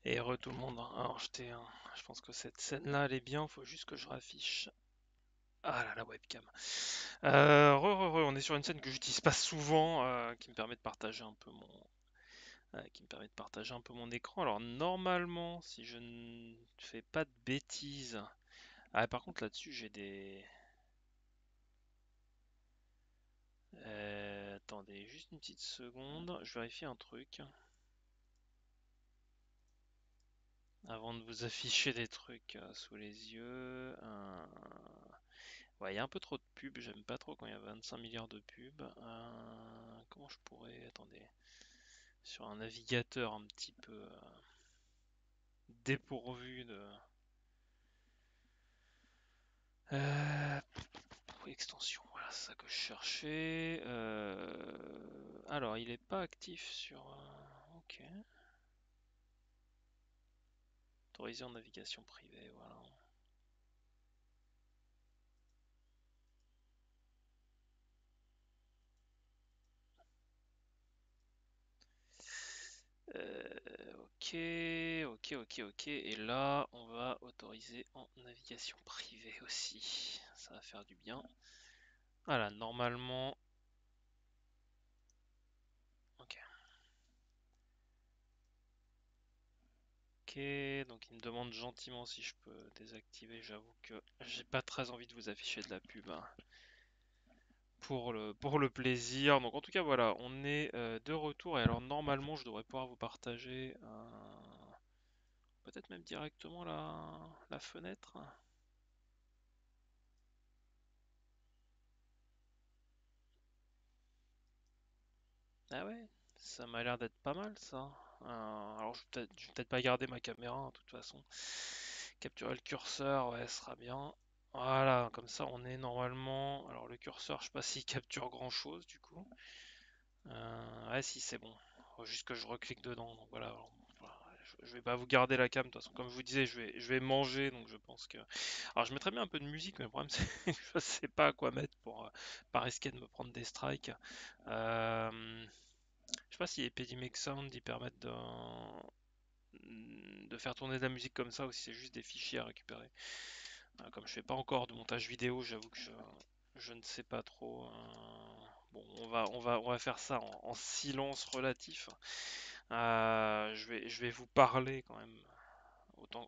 Et re tout le monde, hein. Alors je pense que cette scène-là elle est bien, faut juste que je raffiche. Ah là la webcam. On est sur une scène que j'utilise pas souvent, qui me permet de partager un peu mon écran. Alors normalement, si je ne fais pas de bêtises. Ah par contre là-dessus j'ai des. Attendez, juste une petite seconde, je vérifie un truc. Avant de vous afficher des trucs sous les yeux. Ouais, il y a un peu trop de pubs, j'aime pas trop quand il y a 25 milliards de pubs. Comment je pourrais. Attendez. Sur un navigateur un petit peu dépourvu de. Euh, Extension, voilà, c'est ça que je cherchais. Alors, il est pas actif sur. Ok. Autorisé en navigation privée, voilà. Ok. Et là, on va autoriser en navigation privée aussi. Ça va faire du bien. Voilà, normalement. Ok. Ok, donc il me demande gentiment si je peux désactiver. J'avoue que j'ai pas très envie de vous afficher de la pub, hein, pour le plaisir. Donc en tout cas voilà, on est de retour et alors normalement je devrais pouvoir vous partager peut-être même directement la fenêtre. Ah ouais, ça m'a l'air d'être pas mal ça. Alors je vais peut-être pas garder ma caméra, hein, de toute façon. Capturer le curseur, ouais, ce sera bien. Voilà, comme ça on est normalement. Alors le curseur, je sais pas s'il capture grand-chose du coup. Ouais, si c'est bon. Faut juste que je reclique dedans. Donc voilà. Voilà, je vais pas vous garder la cam. De toute façon, comme je vous disais, je vais manger. Donc je pense que. Alors je mettrais bien un peu de musique, mais le problème c'est que je sais pas à quoi mettre pour pas risquer de me prendre des strikes. Je sais pas si les Epidemic Sound ils permettent de faire tourner de la musique comme ça ou si c'est juste des fichiers à récupérer. Comme je fais pas encore de montage vidéo, j'avoue que je ne sais pas trop. Bon, on va faire ça en silence relatif. Je vais vous parler quand même,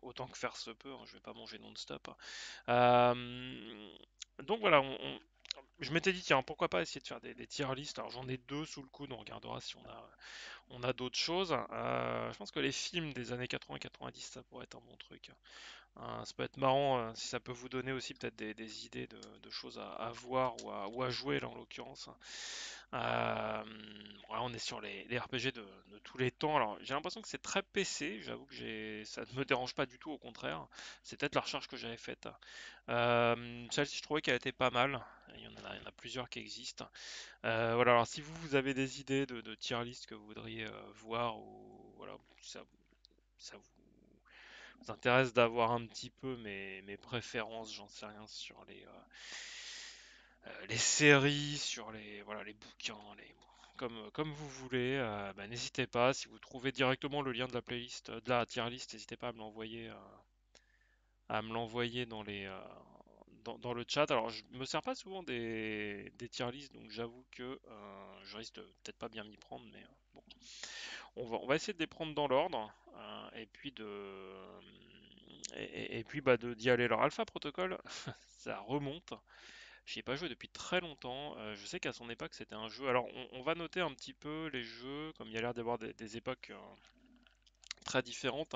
autant que faire se peut, hein, je vais pas manger non-stop. Donc voilà, je m'étais dit, tiens, pourquoi pas essayer de faire des tier lists. Alors j'en ai deux sous le coude, on regardera si on a d'autres choses. Je pense que les films des années 80-90, ça pourrait être un bon truc. Ça peut être marrant si ça peut vous donner aussi peut-être des idées de choses à voir ou à jouer là en l'occurrence. Voilà, on est sur les RPG de tous les temps. Alors j'ai l'impression que c'est très PC, j'avoue que ça ne me dérange pas du tout, au contraire. C'est peut-être la recherche que j'avais faite. Celle-ci, je trouvais qu'elle était pas mal. Il y en a plusieurs qui existent. Voilà, alors si vous avez des idées de tier list que vous voudriez voir, ou voilà, ça vous intéresse d'avoir un petit peu mes préférences, j'en sais rien, sur les séries, sur voilà, les bouquins, comme vous voulez, bah, n'hésitez pas. Si vous trouvez directement le lien de la playlist, de la tier list, n'hésitez pas à me l'envoyer dans le chat. Alors, je me sers pas souvent des tier lists, donc j'avoue que je risque de peut-être pas bien m'y prendre, mais bon, on va essayer de les prendre dans l'ordre, et puis et puis bah, d'y aller. Alors, Alpha Protocol, ça remonte. J'y ai pas joué depuis très longtemps. Je sais qu'à son époque, c'était un jeu. Alors, on va noter un petit peu les jeux, comme il y a l'air d'avoir des époques très différentes,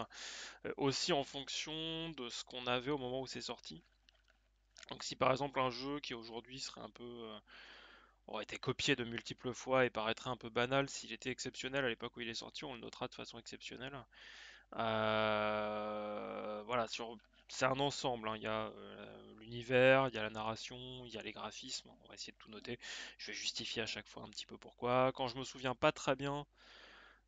aussi en fonction de ce qu'on avait au moment où c'est sorti. Donc, si par exemple un jeu qui aujourd'hui serait un peu aurait été copié de multiples fois et paraîtrait un peu banal, s'il était exceptionnel à l'époque où il est sorti, on le notera de façon exceptionnelle. Voilà, c'est un ensemble, hein. Il y a l'univers, il y a la narration, il y a les graphismes. On va essayer de tout noter. Je vais justifier à chaque fois un petit peu pourquoi. Quand je me souviens pas très bien,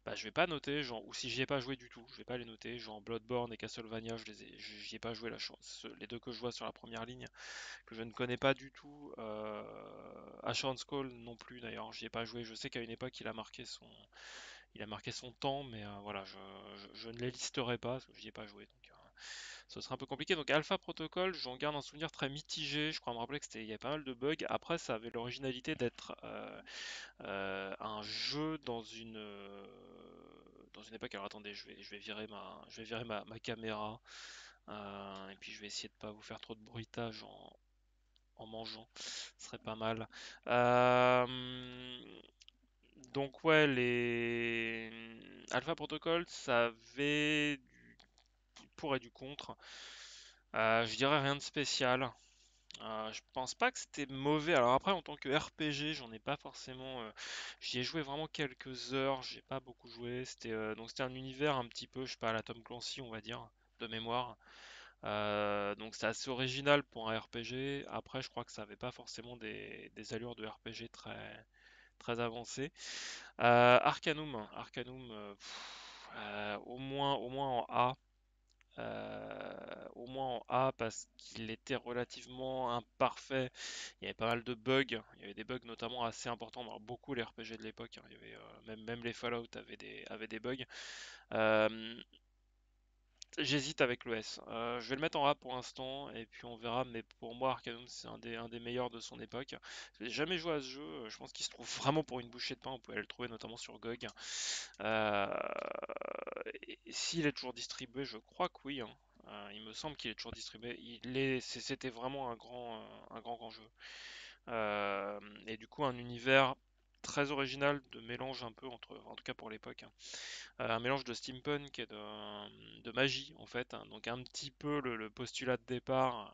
bah, je vais pas noter, genre, ou si j'y ai pas joué du tout, je vais pas les noter. Genre Bloodborne et Castlevania, j'y ai pas joué la chance. Les deux que je vois sur la première ligne, que je ne connais pas du tout. Asheron's Call non plus d'ailleurs, j'y ai pas joué. Je sais qu'à une époque, il a marqué son temps, mais voilà, je ne les listerai pas parce que je n'y ai pas joué. Donc, ce sera un peu compliqué. Donc Alpha Protocol, j'en garde un souvenir très mitigé. Je crois me rappeler que il y avait pas mal de bugs. Après, ça avait l'originalité d'être un jeu dans une époque. Alors attendez, je vais virer ma caméra. Et puis je vais essayer de pas vous faire trop de bruitage en mangeant. Ce serait pas mal. Euh, donc ouais, les Alpha Protocol, ça avait du pour et du contre. Je dirais rien de spécial. Je pense pas que c'était mauvais. Alors après, en tant que RPG, j'en ai pas forcément. J'y ai joué vraiment quelques heures. J'ai pas beaucoup joué. Donc c'était un univers un petit peu, je sais pas, à la Tom Clancy, on va dire, de mémoire. Donc c'est assez original pour un RPG. Après, je crois que ça avait pas forcément des allures de RPG très avancées. Arcanum, au moins en A. Au moins en A parce qu'il était relativement imparfait. Il y avait pas mal de bugs. Il y avait des bugs notamment assez importants dans beaucoup les RPG de l'époque, hein. Il y avait, même les Fallout avaient des bugs. Euh, J'hésite avec le S. Je vais le mettre en A pour l'instant et puis on verra. Mais pour moi, Arcanum c'est un des meilleurs de son époque. J'ai jamais joué à ce jeu. Je pense qu'il se trouve vraiment pour une bouchée de pain. On peut aller le trouver notamment sur GOG. Euh, et s'il est toujours distribué, je crois que oui, hein. Il me semble qu'il est toujours distribué. C'était vraiment grand jeu. Euh, et du coup, un univers très original de mélange un peu entre, en tout cas pour l'époque, hein. Un mélange de steampunk et de magie en fait, hein. Donc un petit peu le postulat de départ,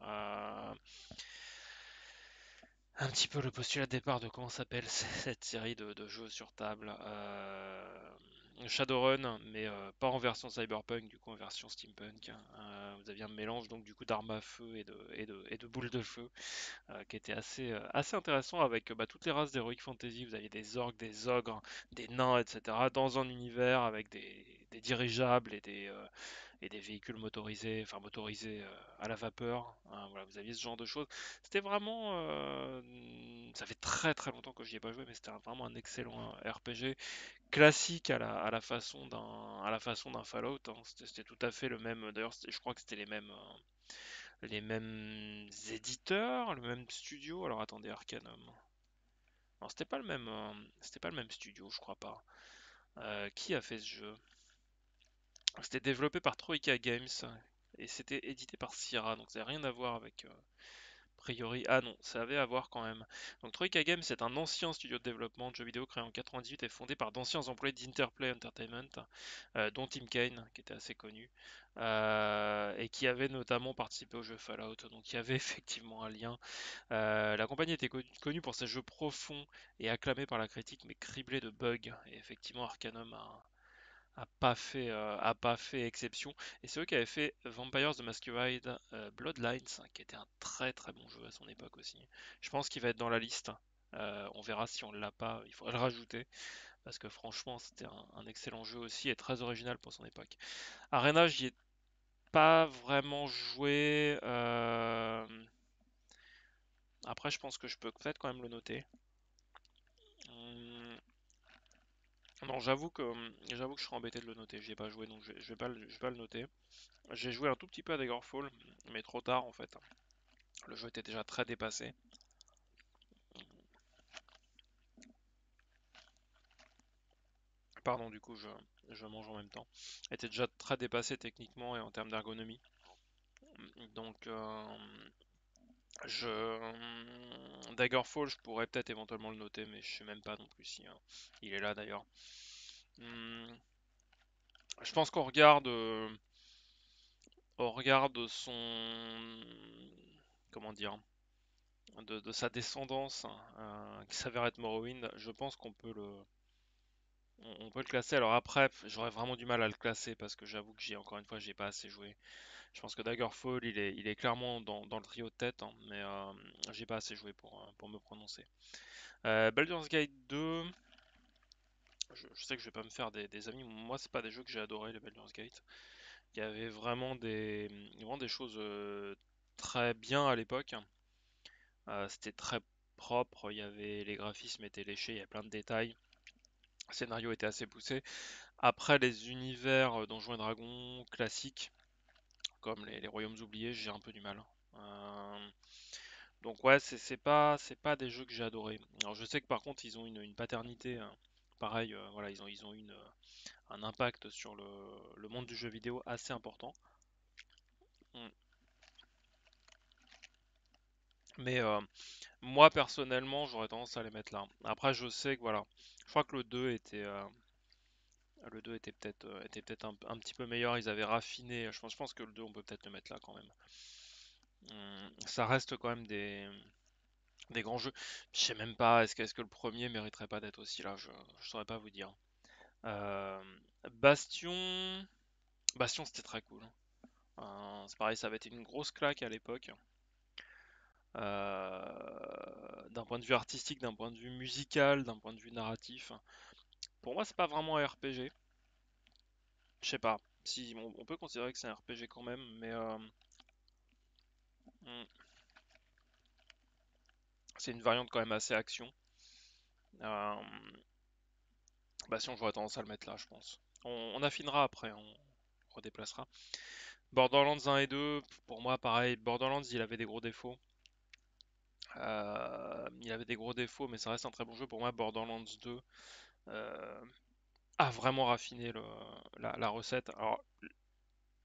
un petit peu le postulat de départ de comment s'appelle cette série de jeux sur table. Shadowrun, mais pas en version cyberpunk, du coup en version steampunk. Vous aviez un mélange donc du coup d'armes à feu et de boules de feu, qui était assez intéressant avec bah, toutes les races d'Heroic Fantasy. Vous aviez des orques, des ogres, des nains, etc. dans un univers avec des dirigeables et des véhicules motorisés, enfin motorisés à la vapeur, hein. Voilà, vous aviez ce genre de choses. C'était vraiment, ça fait très longtemps que j'y ai pas joué, mais c'était vraiment un excellent RPG classique à la façon d'un Fallout, hein. C'était tout à fait le même. D'ailleurs, je crois que c'était les mêmes éditeurs, le même studio. Alors attendez, Arcanum. Non, c'était pas le même studio, je crois pas. Qui a fait ce jeu? C'était développé par Troika Games et c'était édité par Sierra, donc ça n'a rien à voir avec a priori. Ah non, ça avait à voir quand même. Donc Troika Games c'est un ancien studio de développement de jeux vidéo créé en 98 et fondé par d'anciens employés d'Interplay Entertainment, dont Tim Kaine, qui était assez connu, et qui avait notamment participé au jeu Fallout. Donc il y avait effectivement un lien. La compagnie était connue pour ses jeux profonds et acclamée par la critique, mais criblée de bugs. Et effectivement, Arcanum a pas fait exception. Et c'est eux qui avaient fait Vampires the Masquerade Bloodlines, qui était un très bon jeu à son époque aussi. Je pense qu'il va être dans la liste. On verra si on ne l'a pas, il faudrait le rajouter, parce que franchement c'était un excellent jeu aussi et très original pour son époque. Arena, j'y ai pas vraiment joué. Après, je pense que je peux peut-être quand même le noter. Hum, Non, j'avoue que je serais embêté de le noter. J'y ai pas joué, donc je vais pas le noter. J'ai joué un tout petit peu à Daggerfall, mais trop tard en fait. Le jeu était déjà très dépassé. Pardon, du coup, je mange en même temps. Il était déjà très dépassé techniquement et en termes d'ergonomie. Donc, Daggerfall, je pourrais peut-être éventuellement le noter, mais je sais même pas non plus si il est là d'ailleurs. Hum, je pense au regard de comment dire, de sa descendance, hein, qui s'avère être Morrowind, je pense on peut le classer. Alors après, j'aurais vraiment du mal à le classer parce que j'avoue que encore une fois, j'ai pas assez joué. Je pense que Daggerfall, il est clairement dans le trio de tête, hein, mais j'ai pas assez joué pour me prononcer. Baldur's Gate 2, je sais que je vais pas me faire des amis. Moi, c'est pas des jeux que j'ai adoré, les Baldur's Gate. Il y avait vraiment des choses très bien à l'époque. C'était très propre, il y avait les graphismes étaient léchés, il y a plein de détails. Le scénario était assez poussé. Après, les univers Donjons et Dragons classiques, comme les Royaumes oubliés, j'ai un peu du mal. Euh, donc ouais, c'est pas des jeux que j'ai adoré. Alors je sais que par contre ils ont une paternité, hein. Pareil, voilà, ils ont un impact sur le monde du jeu vidéo assez important. Mm. Mais moi personnellement, j'aurais tendance à les mettre là. Après, je sais que voilà, je crois que le 2 était peut-être un petit peu meilleur. Ils avaient raffiné. Je pense que le 2 on peut peut-être le mettre là quand même. Ça reste quand même des grands jeux. Je sais même pas, est-ce que le premier mériterait pas d'être aussi là? Je saurais pas vous dire. Euh, Bastion, Bastion c'était très cool. C'est pareil, ça avait été une grosse claque à l'époque. D'un point de vue artistique, d'un point de vue musical, d'un point de vue narratif. Pour moi, c'est pas vraiment un RPG. Je sais pas. Si on peut considérer que c'est un RPG quand même, mais hmm, c'est une variante quand même assez action. Euh, Bastion, j'aurais tendance à le mettre là, je pense. On affinera après, on redéplacera. Borderlands 1 et 2, pour moi, pareil. Borderlands, il avait des gros défauts. Il avait des gros défauts, mais ça reste un très bon jeu. Pour moi, Borderlands 2 euh, a vraiment raffiné la recette. Alors,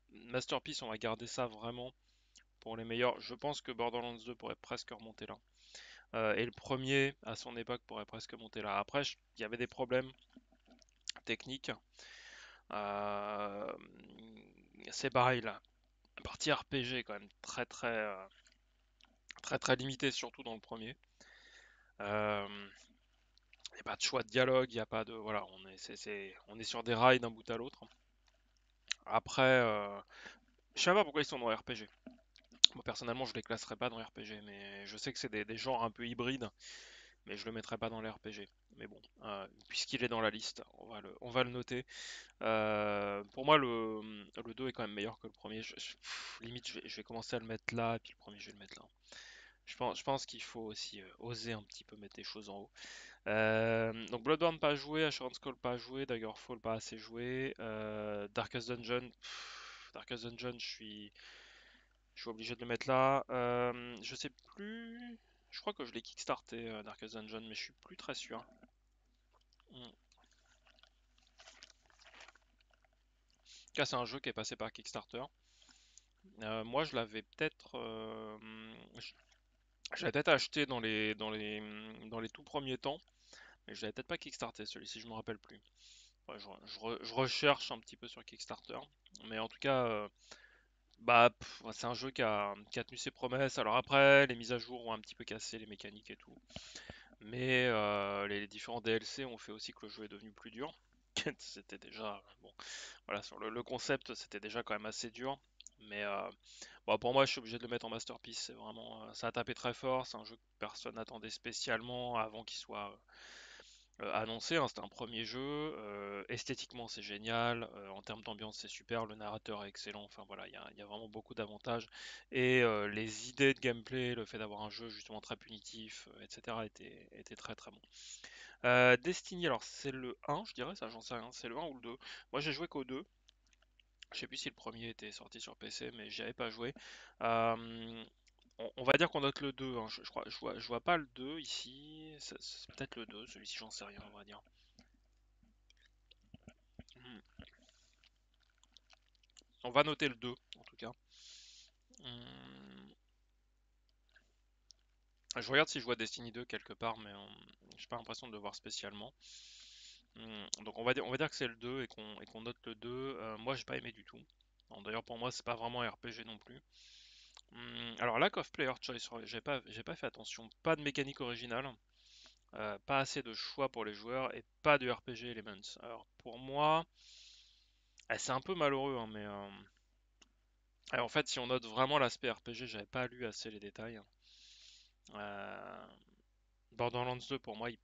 Masterpiece, on va garder ça vraiment pour les meilleurs. Je pense que Borderlands 2 pourrait presque remonter là. Et le premier, à son époque, pourrait presque monter là. Après, il y avait des problèmes techniques. Euh, c'est pareil là. La partie RPG est quand même très très très très limitée, surtout dans le premier. Euh, Il n'y a pas de choix de dialogue, il n'y a pas de. Voilà, on est sur des rails d'un bout à l'autre. Après, je sais même pas pourquoi ils sont dans RPG. Moi personnellement, je les classerais pas dans RPG, mais je sais que c'est des genres un peu hybrides, mais je le mettrais pas dans les RPG. Mais bon, puisqu'il est dans la liste, on va le noter. Pour moi, le 2 est quand même meilleur que le premier. Limite, je vais commencer à le mettre là, et puis le premier, je vais le mettre là. Je pense qu'il faut aussi oser un petit peu mettre les choses en haut. Donc Bloodborne pas joué, Asheron's Call pas joué, Daggerfall pas assez joué, Darkest Dungeon, Darkest Dungeon, je suis obligé de le mettre là. Je sais plus, je crois que je l'ai kickstarté Darkest Dungeon, mais je suis plus très sûr. En tout cas, c'est un jeu qui est passé par Kickstarter. Moi, je l'avais peut-être, je l'avais peut-être acheté dans les tout premiers temps, mais je l'avais peut-être pas kickstarté celui-ci, je me rappelle plus. Ouais, je recherche un petit peu sur Kickstarter, mais en tout cas. Bah, ouais, c'est un jeu qui a tenu ses promesses. Alors après, les mises à jour ont un petit peu cassé les mécaniques et tout. Mais les différents DLC ont fait aussi que le jeu est devenu plus dur. C'était déjà, bon, voilà, sur le concept, c'était déjà quand même assez dur. Mais bon, pour moi, je suis obligé de le mettre en masterpiece. C'est vraiment, ça a tapé très fort. C'est un jeu que personne n'attendait spécialement avant qu'il soit annoncé, hein. C'était un premier jeu. Esthétiquement, c'est génial. En termes d'ambiance, c'est super. Le narrateur est excellent. Enfin voilà, il y a vraiment beaucoup d'avantages. Et les idées de gameplay, le fait d'avoir un jeu justement très punitif, etc., étaient très très bon. Destiny, alors c'est le 1, je dirais, ça j'en sais rien. C'est le 1 ou le 2. Moi j'ai joué qu'au 2. Je sais plus si le premier était sorti sur PC, mais j'y avais pas joué. On va dire qu'on note le 2, hein. Je crois, je vois pas le 2 ici. C'est peut-être le 2, celui-ci, j'en sais rien, on va dire. Hmm. On va noter le 2 en tout cas. Hmm. Je regarde si je vois Destiny 2 quelque part, mais j'ai pas l'impression de le voir spécialement. Donc on va dire que c'est le 2 et qu'on note le 2. Moi j'ai pas aimé du tout. Bon, d'ailleurs pour moi c'est pas vraiment un RPG non plus. Alors lack of player choice, j'ai pas fait attention. Pas de mécanique originale, pas assez de choix pour les joueurs et pas de RPG Elements. Alors pour moi, c'est un peu malheureux, hein, mais en fait si on note vraiment l'aspect RPG, j'avais pas lu assez les détails. Euh, Borderlands 2 pour moi il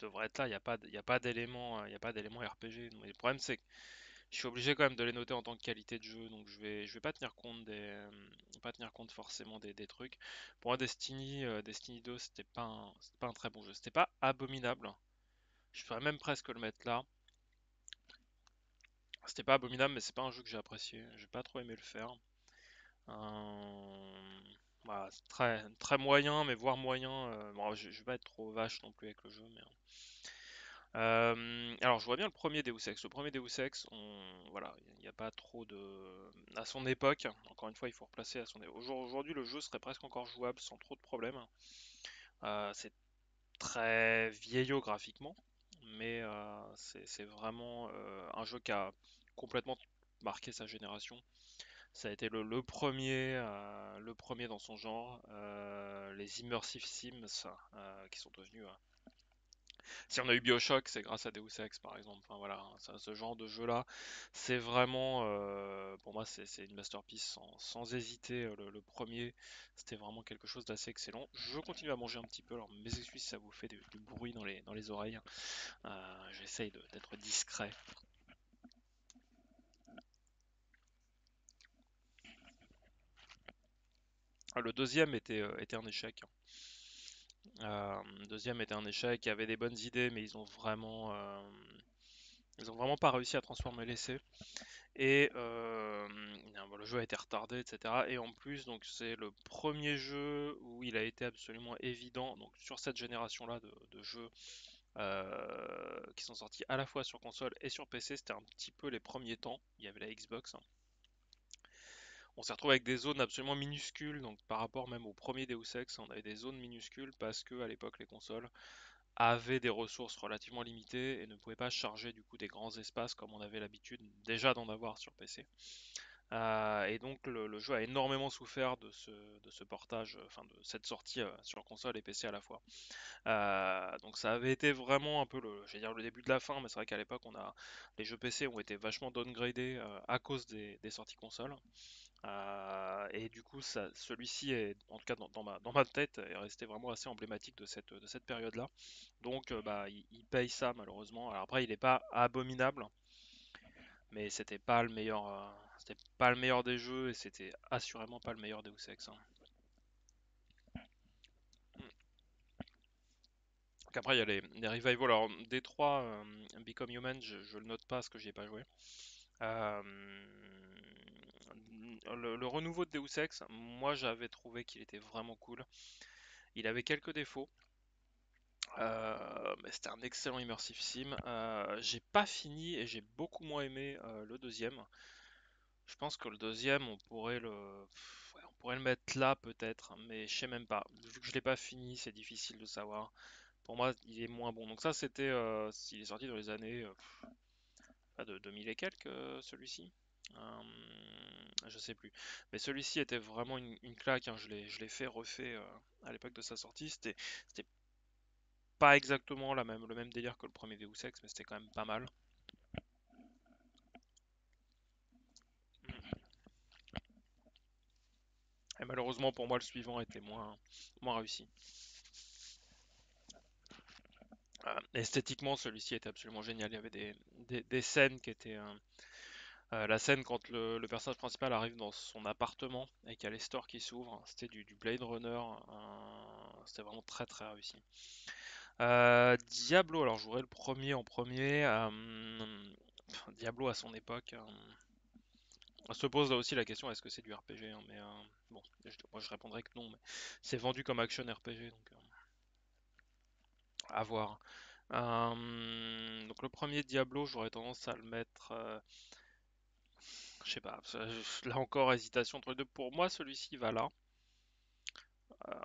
devrait être là, il y a pas d'éléments il y a pas d'éléments RPG. Mais le problème c'est que je suis obligé quand même de les noter en tant que qualité de jeu, donc je vais pas tenir compte forcément des trucs. Pour moi Destiny 2 c'était pas un très bon jeu. C'était pas abominable, Je pourrais même presque le mettre là. C'était pas abominable, mais c'est pas un jeu que j'ai apprécié. J'ai pas trop aimé le faire. Voilà, c'est très moyen, mais voire moyen. Bon, je vais pas être trop vache non plus avec le jeu, mais. Alors, je vois bien le premier Deus Ex. Le premier Deus Ex, voilà, il n'y a pas trop de. À son époque, encore une fois, il faut replacer à son époque. Aujourd'hui, le jeu serait presque encore jouable sans trop de problèmes. C'est très vieillot graphiquement, mais c'est vraiment un jeu qui a complètement marqué sa génération. Ça a été le premier dans son genre. Les Immersive Sims qui sont devenus. Si on a eu BioShock, c'est grâce à Deus Ex par exemple. Enfin voilà, ce genre de jeu-là, c'est vraiment, pour moi, c'est une masterpiece sans hésiter. Le premier, c'était vraiment quelque chose d'assez excellent. Je continue à manger un petit peu, alors mes excuses si ça vous fait du bruit dans les oreilles. J'essaye d'être discret. Le deuxième était un échec. Le deuxième était un échec, il y avait des bonnes idées, mais ils ont vraiment pas réussi à transformer l'essai. Et bon, le jeu a été retardé, etc. Et en plus, donc c'est le premier jeu où il a été absolument évident, donc sur cette génération-là de jeux qui sont sortis à la fois sur console et sur PC, c'était un petit peu les premiers temps. Il y avait la Xbox, hein. On s'est retrouvé avec des zones absolument minuscules, donc par rapport même au premier Deus Ex, on avait des zones minuscules parce que à l'époque les consoles avaient des ressources relativement limitées et ne pouvaient pas charger du coup des grands espaces comme on avait l'habitude déjà d'en avoir sur PC. Et donc le jeu a énormément souffert de ce portage, enfin de cette sortie sur console et PC à la fois. Donc ça avait été vraiment un peu je vais dire le début de la fin, mais c'est vrai qu'à l'époque les jeux PC ont été vachement downgradés à cause des sorties console. Et du coup, celui-ci est, en tout cas dans ma tête, est resté vraiment assez emblématique de cette période-là. Donc, bah, il paye ça malheureusement. Alors après, il n'est pas abominable, mais c'était pas le meilleur des jeux et c'était assurément pas le meilleur Deus Ex, hein. Donc après, il y a les revivals. Alors, D3, Become Human, je le note pas parce que j'y ai pas joué. Euh, le renouveau de Deus Ex, moi j'avais trouvé qu'il était vraiment cool. Il avait quelques défauts, mais c'était un excellent immersive sim. J'ai pas fini et j'ai beaucoup moins aimé le deuxième. Je pense que le deuxième, on pourrait le mettre là peut-être, mais je sais même pas. Vu que je l'ai pas fini, c'est difficile de savoir. Pour moi, il est moins bon. Donc ça, il est sorti dans les années de 2000 et quelques, celui-ci. Je sais plus. Mais celui-ci était vraiment une claque, hein. Je l'ai refait à l'époque de sa sortie. C'était pas exactement le même délire que le premier Deus Ex, mais c'était quand même pas mal. Et malheureusement pour moi, le suivant était moins réussi. Esthétiquement, celui-ci était absolument génial. Il y avait des scènes qui étaient. La scène quand le personnage principal arrive dans son appartement et qu'il y a les stores qui s'ouvrent, c'était du Blade Runner. C'était vraiment très très réussi. Diablo, alors je jouerais le premier en premier. Diablo à son époque. On se pose là aussi la question, est-ce que c'est du RPG, hein, mais bon, moi je répondrais que non, mais c'est vendu comme action RPG, donc à voir. Donc le premier Diablo, j'aurais tendance à le mettre, je sais pas, là encore hésitation entre les deux. Pour moi, celui-ci va là.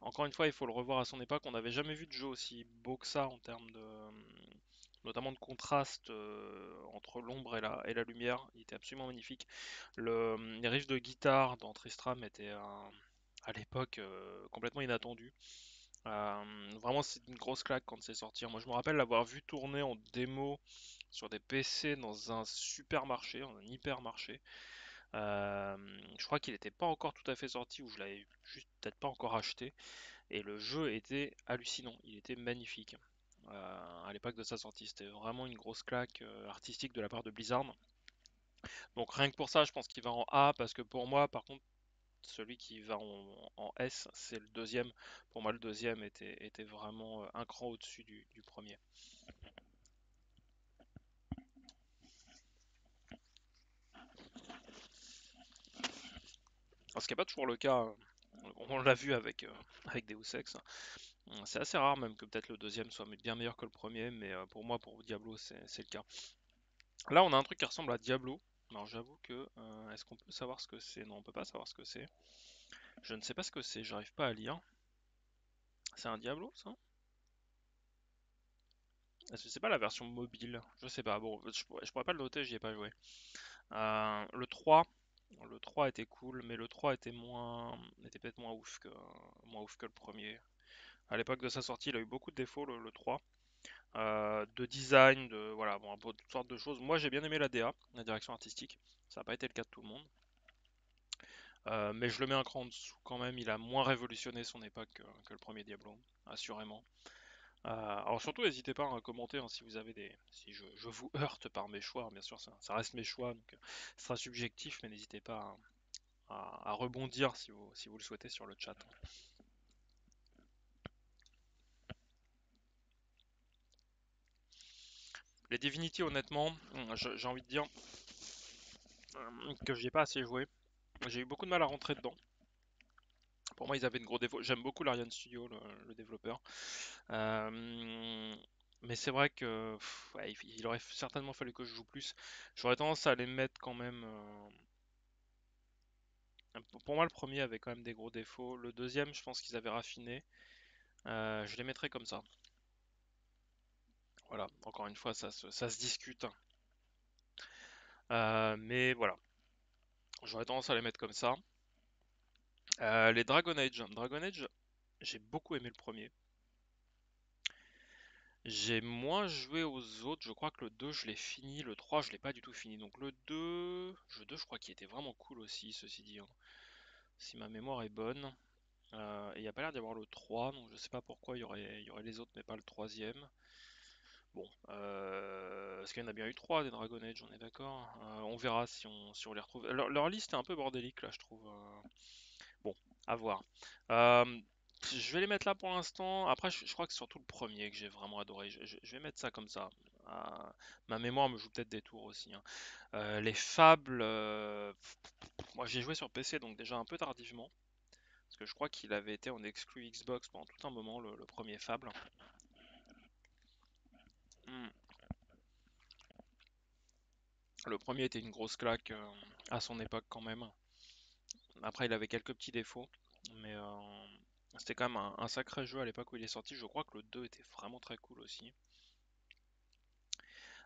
Encore une fois, il faut le revoir à son époque. On n'avait jamais vu de jeu aussi beau que ça en termes notamment de contraste entre l'ombre et la lumière. Il était absolument magnifique. Les riffs de guitare dans Tristram étaient à l'époque complètement inattendus. Vraiment, c'est une grosse claque quand c'est sorti. Moi, je me rappelle l'avoir vu tourner en démo sur des PC dans un supermarché, un hypermarché. Euh, je crois qu'il n'était pas encore tout à fait sorti ou je l'avais juste peut-être pas encore acheté. Et le jeu était hallucinant, il était magnifique. À l'époque de sa sortie, c'était vraiment une grosse claque artistique de la part de Blizzard. Donc rien que pour ça, je pense qu'il va en A, parce que pour moi, par contre, celui qui va en S, c'est le deuxième. Pour moi, le deuxième était vraiment un cran au-dessus du premier. Ce qui n'est pas toujours le cas, on l'a vu avec Deus Ex. C'est assez rare même que peut-être le deuxième soit bien meilleur que le premier, mais pour moi, pour Diablo, c'est le cas. Là, on a un truc qui ressemble à Diablo. Alors j'avoue que, est-ce qu'on peut savoir ce que c'est? Non, on peut pas savoir ce que c'est. Je ne sais pas ce que c'est, j'arrive pas à lire. C'est un Diablo, ça? Est-ce que c'est pas la version mobile? Je sais pas, bon, je pourrais pas le noter, j'y ai pas joué. Le 3, le 3 était cool, mais le 3 était peut-être moins ouf que le premier. À l'époque de sa sortie, il a eu beaucoup de défauts, le 3. De design, voilà, bon, un peu toutes sortes de choses. Moi, j'ai bien aimé la DA, la direction artistique. Ça n'a pas été le cas de tout le monde. Mais je le mets un cran en dessous quand même. Il a moins révolutionné son époque que le premier Diablo, assurément. Alors surtout, n'hésitez pas à commenter hein, si vous avez si je vous heurte par mes choix. Bien sûr, ça reste mes choix, donc ce sera subjectif, mais n'hésitez pas à rebondir si vous le souhaitez sur le chat. Les Divinity, honnêtement, j'ai envie de dire que j'y ai pas assez joué. J'ai eu beaucoup de mal à rentrer dedans. Pour moi, ils avaient de gros défauts. J'aime beaucoup l'Ariane Studio, le développeur. Euh, mais c'est vrai que ouais, il aurait certainement fallu que je joue plus. J'aurais tendance à les mettre quand même. Pour moi, le premier avait quand même des gros défauts. Le deuxième, je pense qu'ils avaient raffiné. Je les mettrais comme ça. Voilà, encore une fois, ça se discute. Mais voilà, j'aurais tendance à les mettre comme ça. Les Dragon Age. Dragon Age, j'ai beaucoup aimé le premier. J'ai moins joué aux autres, je crois que le 2 je l'ai fini, le 3 je l'ai pas du tout fini. Donc le 2 je crois qu'il était vraiment cool aussi, ceci dit, hein, si ma mémoire est bonne. Et il n'y a pas l'air d'y avoir le 3, donc je sais pas pourquoi il y aurait les autres mais pas le troisième. Bon, parce qu'il y en a bien eu 3 des Dragon Age, on est d'accord. On verra si on les retrouve. Leur liste est un peu bordélique là je trouve. Bon, à voir. Euh, je vais les mettre là pour l'instant. Après, je crois que c'est surtout le premier que j'ai vraiment adoré. Je vais mettre ça comme ça. Ah, ma mémoire me joue peut-être des tours aussi, hein. Les Fables, moi j'ai joué sur PC donc déjà un peu tardivement. Parce que je crois qu'il avait été en exclu Xbox pendant tout un moment, le premier Fable. Hmm. Le premier était une grosse claque à son époque quand même. Après, il avait quelques petits défauts. Mais c'était quand même un sacré jeu à l'époque où il est sorti. Je crois que le 2 était vraiment très cool aussi.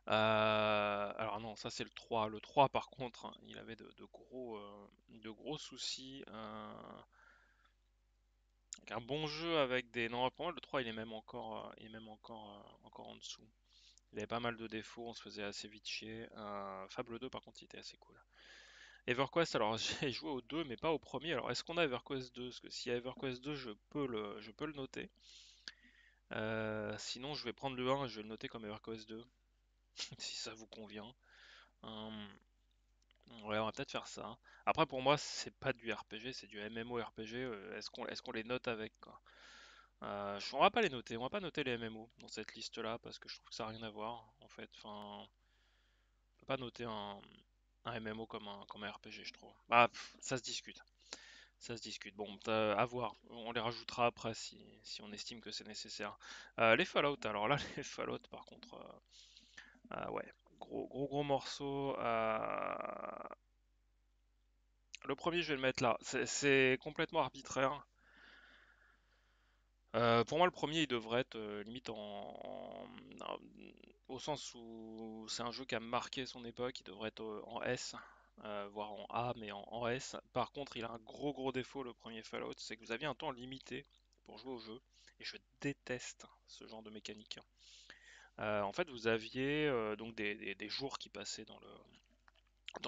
Alors non, ça c'est le 3. Le 3 par contre, hein, il avait de gros soucis. Avec un bon jeu avec des... Non, pour moi le 3 il est même encore en dessous. Il avait pas mal de défauts, on se faisait assez vite chier. Fable 2 par contre il était assez cool. EverQuest, alors j'ai joué au 2 mais pas au premier. Alors est-ce qu'on a EverQuest 2? Parce que s'il y a EverQuest 2 je peux le noter. Sinon je vais prendre le 1 et je vais le noter comme EverQuest 2 si ça vous convient. Hum, Ouais, on va peut-être faire ça. Après, pour moi, c'est pas du RPG, c'est du MMORPG. Est-ce qu'on les note avec, quoi? On va pas les noter, on va pas noter les MMO dans cette liste-là parce que je trouve que ça n'a rien à voir, en fait. Enfin, on peut pas noter un MMO comme un RPG, je trouve. Bah, ça se discute. Ça se discute. Bon, à voir. On les rajoutera après si on estime que c'est nécessaire. Les Fallout, alors là, les Fallout, par contre, ouais, gros morceau. Le premier, je vais le mettre là. C'est complètement arbitraire. Pour moi, le premier, il devrait être limite au sens où c'est un jeu qui a marqué son époque. Il devrait être en S, voire en A, mais en S. Par contre, il a un gros défaut, le premier Fallout, c'est que vous aviez un temps limité pour jouer au jeu. Et je déteste ce genre de mécanique. En fait, vous aviez donc des jours qui passaient dans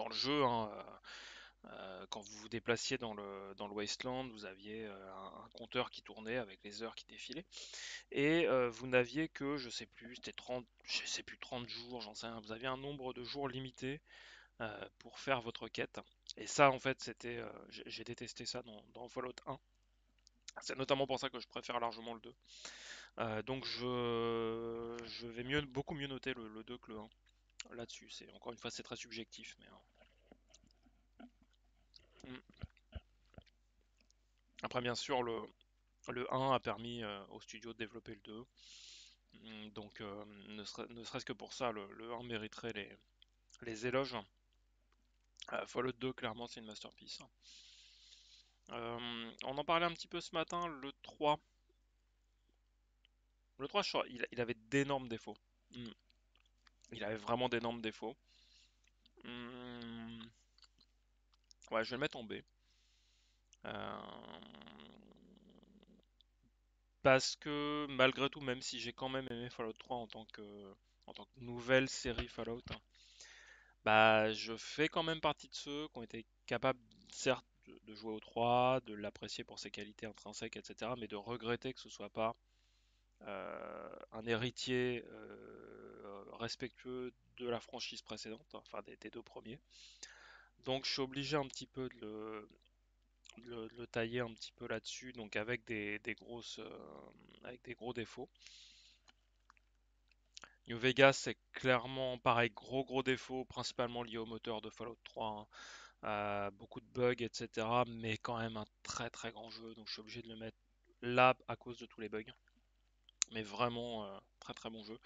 le jeu, hein, quand vous vous déplaciez dans le Wasteland, vous aviez un compteur qui tournait avec les heures qui défilaient. Et vous n'aviez que, je sais plus, c'était 30, je sais plus, 30 jours, j'en sais rien. Vous aviez un nombre de jours limité pour faire votre quête. Et ça, en fait, j'ai détesté ça dans Fallout 1. C'est notamment pour ça que je préfère largement le 2. Donc je vais beaucoup mieux noter le 2 que le 1 là-dessus. Encore une fois, c'est très subjectif, mais. Hmm. Après, bien sûr, le 1 a permis au studio de développer le 2. Donc, ne serait-ce que pour ça, le 1 mériterait les éloges. Fallout 2, clairement, c'est une masterpiece. On en parlait un petit peu ce matin, le 3. Le 3, il avait d'énormes défauts. Hmm. Il avait vraiment d'énormes défauts. Hmm. Ouais, je vais le mettre en B. Euh, Parce que malgré tout, même si j'ai quand même aimé Fallout 3 en tant que nouvelle série Fallout, bah je fais quand même partie de ceux qui ont été capables, certes, de jouer au 3, de l'apprécier pour ses qualités intrinsèques, etc., mais de regretter que ce soit pas un héritier respectueux de la franchise précédente, enfin des deux premiers. Donc je suis obligé un petit peu de le tailler un petit peu là-dessus, donc avec avec des gros défauts. New Vegas, c'est clairement pareil, gros défaut, principalement lié au moteur de Fallout 3, hein. Beaucoup de bugs, etc. Mais quand même un très grand jeu, donc je suis obligé de le mettre là à cause de tous les bugs. Mais vraiment très bon jeu.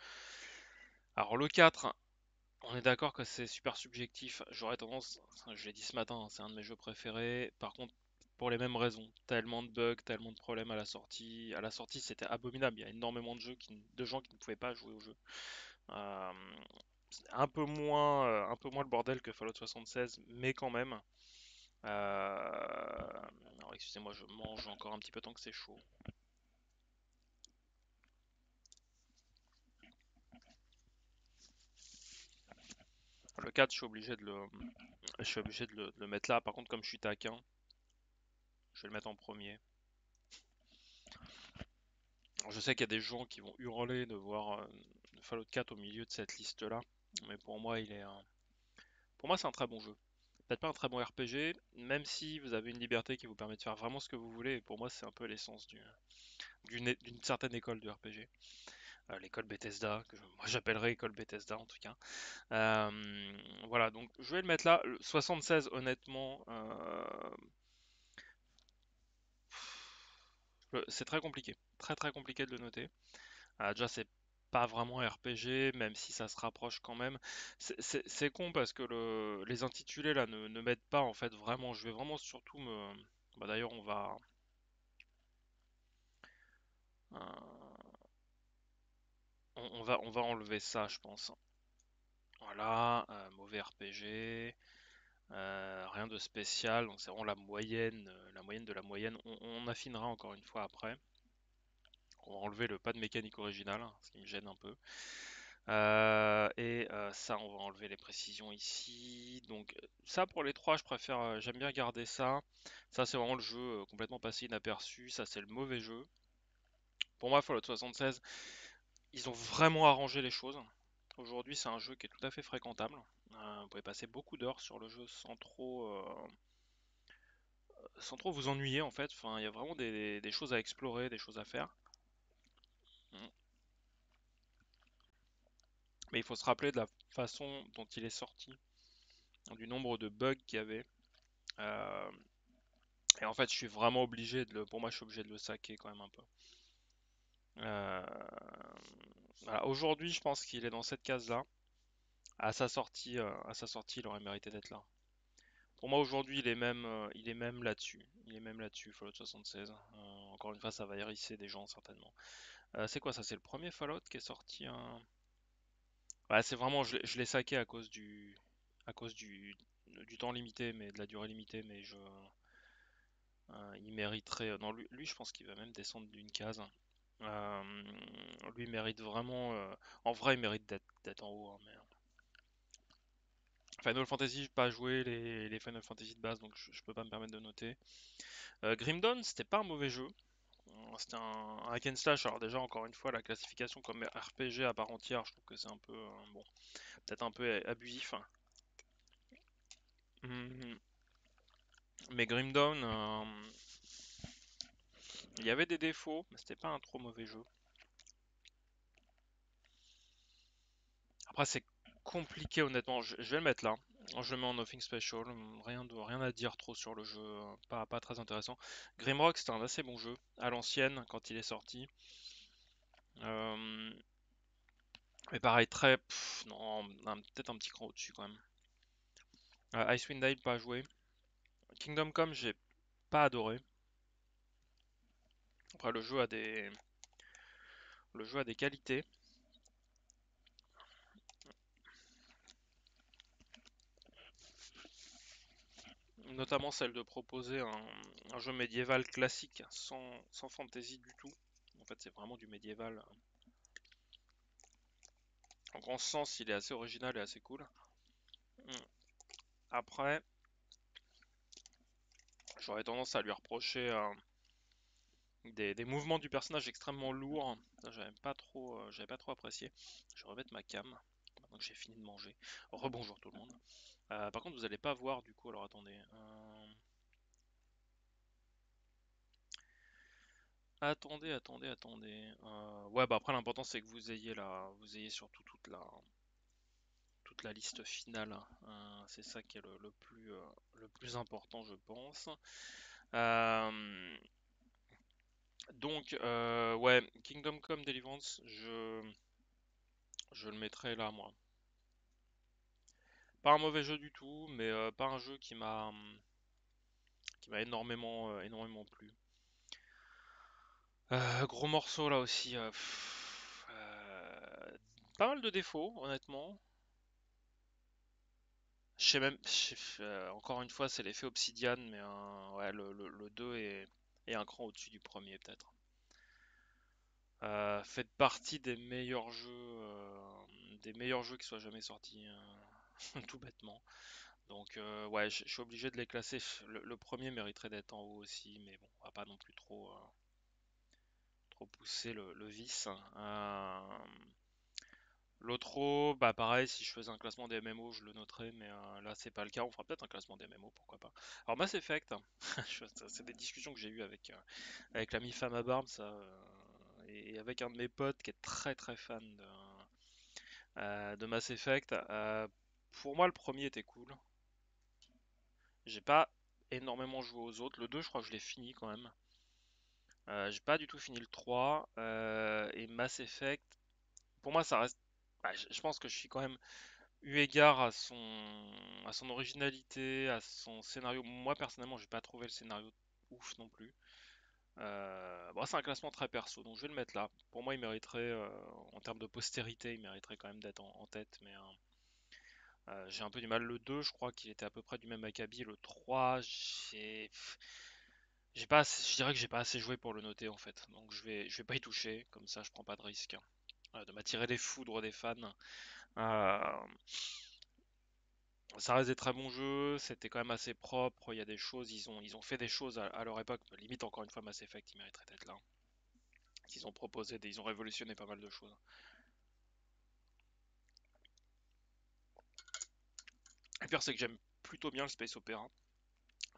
Alors le 4, on est d'accord que c'est super subjectif. J'aurais tendance, enfin, je l'ai dit ce matin, hein, c'est un de mes jeux préférés. Par contre, pour les mêmes raisons, tellement de bugs, tellement de problèmes à la sortie. À la sortie, c'était abominable. Il y a énormément de gens qui ne pouvaient pas jouer au jeu. Euh, un peu moins le bordel que Fallout 76, mais quand même. Alors excusez-moi, je mange encore un petit peu tant que c'est chaud. Le 4, je suis obligé de le mettre là. Par contre, comme je suis taquin, je vais le mettre en premier. Alors, je sais qu'il y a des gens qui vont hurler de voir Fallout 4 au milieu de cette liste-là, mais pour moi, c'est un très bon jeu. Peut-être pas un très bon RPG, même si vous avez une liberté qui vous permet de faire vraiment ce que vous voulez. Et pour moi, c'est un peu l'essence d'une certaine école de RPG. L'école Bethesda, moi j'appellerais école Bethesda en tout cas. Voilà, donc je vais le mettre là. Le 76, honnêtement, c'est très compliqué. Très compliqué de le noter. Déjà, c'est pas vraiment RPG, même si ça se rapproche quand même. C'est con parce que les intitulés là ne m'aident pas en fait vraiment. Je vais vraiment surtout me. Bah, d'ailleurs, euh, on va enlever ça, je pense. Voilà, mauvais RPG. Rien de spécial, donc c'est vraiment la moyenne de la moyenne. On affinera encore une fois après. On va enlever le pas de mécanique originale, ce qui me gêne un peu. Ça, on va enlever les précisions ici. Donc ça pour les trois, j'aime bien garder ça. Ça c'est vraiment le jeu complètement passé inaperçu. Ça c'est le mauvais jeu. Pour moi, Fallout 76, ils ont vraiment arrangé les choses. Aujourd'hui, c'est un jeu qui est tout à fait fréquentable. Vous pouvez passer beaucoup d'heures sur le jeu sans trop vous ennuyer en fait. Enfin, il y a vraiment des choses à explorer, des choses à faire. Mm. Mais il faut se rappeler de la façon dont il est sorti, du nombre de bugs qu'il y avait. Euh, et en fait, je suis vraiment obligé pour moi, je suis obligé de le saquer quand même un peu. Euh, voilà. Aujourd'hui, je pense qu'il est dans cette case-là. À sa sortie, il aurait mérité d'être là. Pour moi, aujourd'hui, il est même là-dessus. Il est même là-dessus, Fallout 76. Encore une fois, ça va hérisser des gens certainement. C'est quoi ça? C'est le premier Fallout qui est sorti un. Ouais, c'est vraiment, je l'ai saqué à cause du temps limité, mais de la durée limitée, mais il mériterait. Non, lui, je pense qu'il va même descendre d'une case. Euh, Lui mérite vraiment. En vrai, il mérite d'être en haut, hein, mais Final Fantasy, j'ai pas joué les Final Fantasy de base, donc je peux pas me permettre de noter. Grim Dawn, c'était pas un mauvais jeu. C'était un hack and slash. Alors déjà, encore une fois, la classification comme RPG à part entière, je trouve que c'est un peu, bon, peut-être un peu abusif. Mhm. Mais Grim Dawn, il y avait des défauts, mais c'était pas un trop mauvais jeu. Après, c'est compliqué honnêtement, je vais le mettre là. Je le mets en Nothing Special, rien à dire trop sur le jeu, pas très intéressant. Grimrock, c'était un assez bon jeu, à l'ancienne, quand il est sorti. Euh, mais pareil, non, peut-être un petit cran au-dessus quand même. Icewind Dale, pas joué. Kingdom Come, j'ai pas adoré. Après, le jeu a des qualités, notamment celle de proposer un jeu médiéval classique, sans fantasy du tout. En fait, c'est vraiment du médiéval. En grand sens, il est assez original et assez cool. Mm. Après, j'aurais tendance à lui reprocher des mouvements du personnage extrêmement lourds. Ça, j'avais pas trop apprécié. Je vais remettre ma cam, maintenant que j'ai fini de manger. Rebonjour tout le monde. Par contre, vous allez pas voir du coup, alors attendez. Attendez. Ouais, bah après l'important c'est que vous ayez surtout toute la liste finale. C'est ça qui est le plus important, je pense. Euh, ouais, Kingdom Come Deliverance, je le mettrai là, moi. Pas un mauvais jeu du tout, mais pas un jeu qui m'a énormément plu. Gros morceau là aussi. Pas mal de défauts, honnêtement. Encore une fois, c'est l'effet Obsidian, mais ouais, le 2 est un cran au-dessus du premier, peut-être. Fait partie des meilleurs jeux qui soient jamais sortis, tout bêtement. Donc, ouais, je suis obligé de les classer. Le premier mériterait d'être en haut aussi, mais bon, on va pas non plus trop pousser le vice. L'autre, bah pareil, si je faisais un classement des MMO, je le noterais, mais là c'est pas le cas. On fera peut-être un classement des MMO, pourquoi pas. Alors Mass Effect, c'est des discussions que j'ai eues avec l'ami Fama Barbe, ça, et avec un de mes potes qui est très fan de Mass Effect. Pour moi, le premier était cool. J'ai pas énormément joué aux autres. Le 2, je crois que je l'ai fini quand même. J'ai pas du tout fini le 3. Et Mass Effect, pour moi, ça reste. Bah, je pense que je suis quand même eu égard à son originalité, à son scénario. Moi personnellement, j'ai pas trouvé le scénario ouf non plus. Bon, c'est un classement très perso, donc je vais le mettre là. Pour moi, il mériterait, en termes de postérité, il mériterait quand même d'être en tête, mais j'ai un peu du mal. Le 2, je crois qu'il était à peu près du même acabit. Le 3, j'ai pas je dirais que j'ai pas assez joué pour le noter en fait. Donc je vais pas y toucher, comme ça je prends pas de risque de m'attirer les foudres des fans. Euh, Ça reste des très bons jeux, c'était quand même assez propre, il y a des choses, ils ont fait des choses à leur époque, limite encore une fois Mass Effect, ils mériteraient d'être là. Ils ont ils ont révolutionné pas mal de choses. Le pire c'est que j'aime plutôt bien le Space Opera,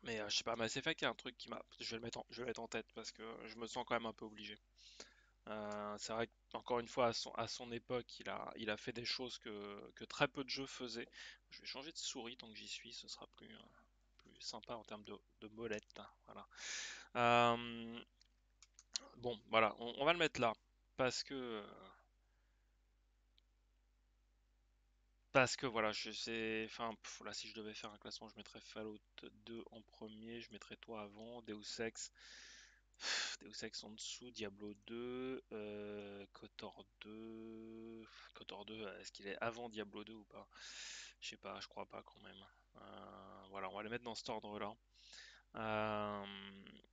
mais je sais pas, Mass Effect il y a un truc je vais je vais le mettre en tête parce que je me sens quand même un peu obligé. C'est vrai qu'encore une fois, à son époque, il a fait des choses que très peu de jeux faisaient. Je vais changer de souris tant que j'y suis, ce sera plus sympa en termes de molette, hein, voilà. Euh, Bon, voilà, on va le mettre là. Parce que, parce que voilà, je sais. Enfin, là, si je devais faire un classement, je mettrais Fallout 2 en premier, je mettrais toi avant, Deus Ex en dessous, Diablo 2, KOTOR 2. KOTOR 2, est-ce qu'il est avant Diablo 2 ou pas? Je sais pas, je crois pas quand même. Voilà, on va les mettre dans cet ordre-là. Euh,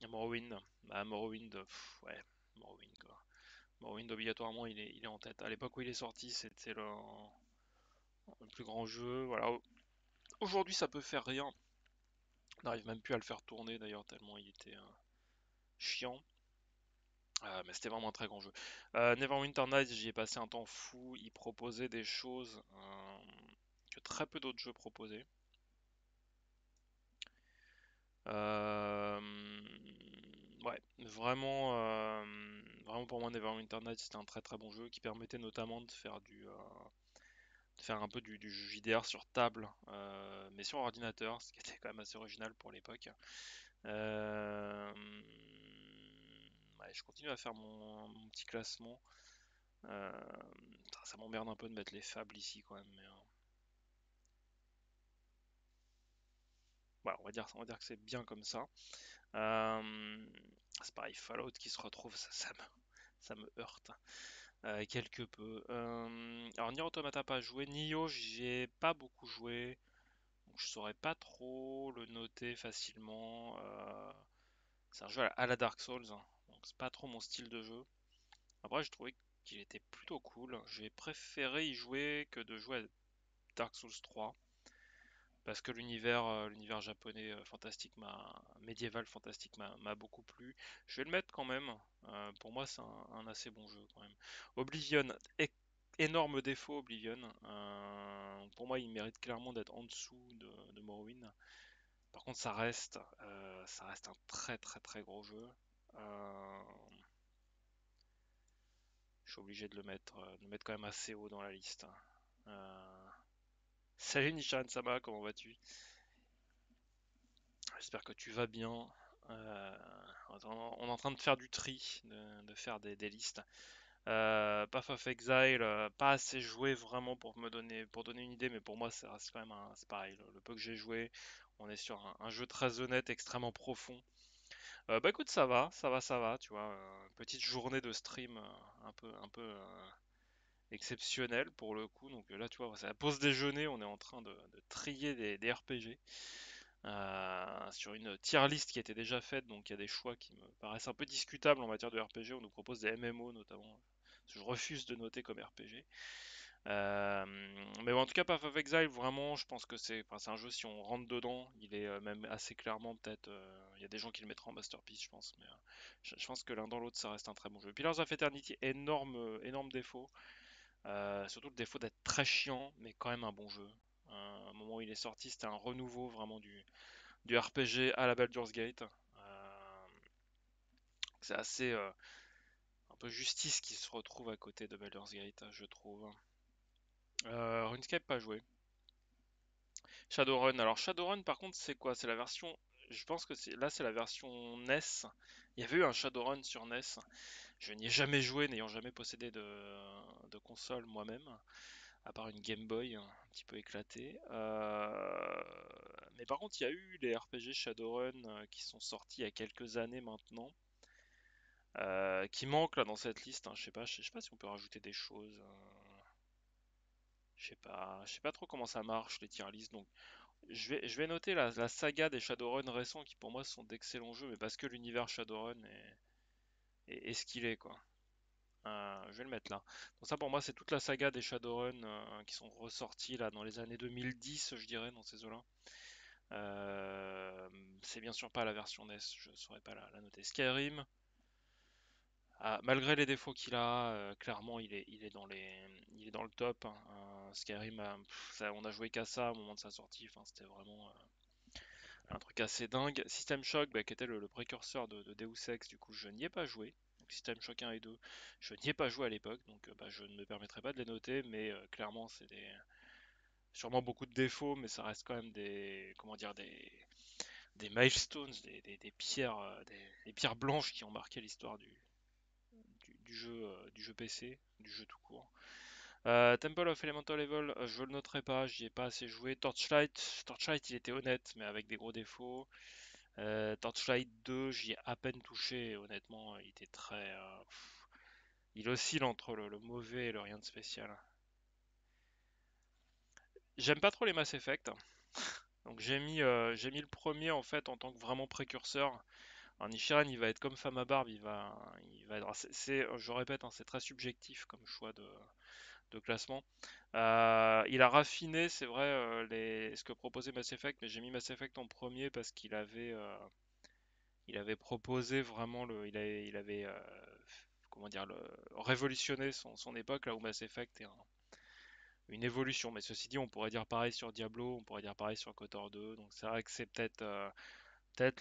Morrowind, Morrowind, ouais, Morrowind quoi. Morrowind, obligatoirement, il est en tête. À l'époque où il est sorti, c'était le plus grand jeu. Voilà. Aujourd'hui, ça peut faire rien. On n'arrive même plus à le faire tourner d'ailleurs, tellement il était chiant. Mais c'était vraiment un très grand jeu. Neverwinter Nights, j'y ai passé un temps fou. Il proposait des choses que très peu d'autres jeux proposaient. Euh, ouais, vraiment pour moi, Neverwinter Nights, c'était un très bon jeu qui permettait notamment de faire un peu du JDR sur table, mais sur ordinateur, ce qui était quand même assez original pour l'époque. Euh, ouais, je continue à faire mon petit classement. Euh, Ça m'emmerde un peu de mettre les fables ici quand même, mais voilà, on va dire que c'est bien comme ça. Euh, c'est pareil, Fallout qui se retrouve, ça me heurte quelque peu. Alors Nier Automata pas joué, Nioh j'y ai pas beaucoup joué, donc je saurais pas trop le noter facilement. C'est un jeu à la Dark Souls, hein, donc c'est pas trop mon style de jeu. Après j'ai trouvé qu'il était plutôt cool. J'ai préféré y jouer que de jouer à Dark Souls 3 parce que l'univers japonais fantastique médiéval fantastique m'a beaucoup plu. Je vais le mettre quand même. Pour moi, c'est un assez bon jeu quand même. Oblivion, énorme défaut Oblivion. Pour moi, il mérite clairement d'être en dessous de Morrowind. Par contre, ça reste un très très très gros jeu. Euh, je suis obligé de le mettre quand même assez haut dans la liste. Euh, Salut Nishan Sama, comment vas-tu? J'espère que tu vas bien. Euh, on est en train de faire du tri, de faire des listes. Path of Exile, pas assez joué vraiment pour donner une idée, mais pour moi, ça reste quand même c'est pareil. Le peu que j'ai joué, on est sur un jeu très honnête, extrêmement profond. Bah écoute, ça va, ça va, ça va, tu vois. Petite journée de stream un peu exceptionnelle pour le coup. Donc là, tu vois, c'est la pause déjeuner, on est en train de trier des RPG sur une tier list qui était déjà faite, donc il y a des choix qui me paraissent un peu discutables en matière de RPG. On nous propose des MMO notamment. Je refuse de noter comme RPG. Euh, mais bon, en tout cas, Path of Exile, vraiment, je pense que c'est un jeu, si on rentre dedans, il est même assez clairement, peut-être, il y a des gens qui le mettront en masterpiece, je pense, mais je pense que l'un dans l'autre, ça reste un très bon jeu. Pillars of Eternity, énorme, énorme défaut. Surtout le défaut d'être très chiant, mais quand même un bon jeu. Au moment où il est sorti, c'était un renouveau vraiment du RPG à la Baldur's Gate. C'est assez un peu justice qui se retrouve à côté de Baldur's Gate, je trouve. RuneScape pas joué. Shadowrun. Alors Shadowrun par contre c'est quoi? C'est la version. Je pense que c'est la version NES. Il y avait eu un Shadowrun sur NES. Je n'y ai jamais joué, n'ayant jamais possédé de console moi-même, à part une Game Boy un petit peu éclatée. Mais par contre, il y a eu les RPG Shadowrun qui sont sortis il y a quelques années maintenant, qui manquent là dans cette liste, hein. Je sais pas si on peut rajouter des choses. Je sais pas trop comment ça marche les tier lists. Donc, je vais noter la saga des Shadowrun récents qui pour moi sont d'excellents jeux, mais parce que l'univers Shadowrun est ce qu'il est quoi. Je vais le mettre là. Donc ça pour moi c'est toute la saga des Shadowrun qui sont ressortis là dans les années 2010 je dirais dans ces eaux-là. Euh, c'est bien sûr pas la version NES, je saurais pas la noter. Skyrim, malgré les défauts qu'il a, clairement il est dans le top, hein. Skyrim, on a joué qu'à ça au moment de sa sortie, enfin, c'était vraiment un truc assez dingue. System Shock, bah, qui était le précurseur de Deus Ex, du coup je n'y ai pas joué. Donc, System Shock 1 et 2, je n'y ai pas joué à l'époque, donc bah, je ne me permettrai pas de les noter, mais clairement c'est sûrement beaucoup de défauts, mais ça reste quand même comment dire, des milestones, des pierres, des pierres blanches qui ont marqué l'histoire du jeu PC, du jeu tout court. Temple of Elemental Evil, je le noterai pas, j'y ai pas assez joué. Torchlight, il était honnête, mais avec des gros défauts. Torchlight 2, j'y ai à peine touché, et honnêtement, il était très. Il oscille entre le mauvais et le rien de spécial. J'aime pas trop les Mass Effect, donc j'ai mis le premier en fait en tant que vraiment précurseur. Alors Nichiren, il va être comme femme à barbe, il va être. Je répète, hein, c'est très subjectif comme choix de classement. Il a raffiné, c'est vrai, ce que proposait Mass Effect, mais j'ai mis Mass Effect en premier parce qu'il avait proposé vraiment il avait comment dire, révolutionné son époque là où Mass Effect est une évolution. Mais ceci dit, on pourrait dire pareil sur Diablo, on pourrait dire pareil sur KOTOR 2, donc c'est vrai que c'est peut-être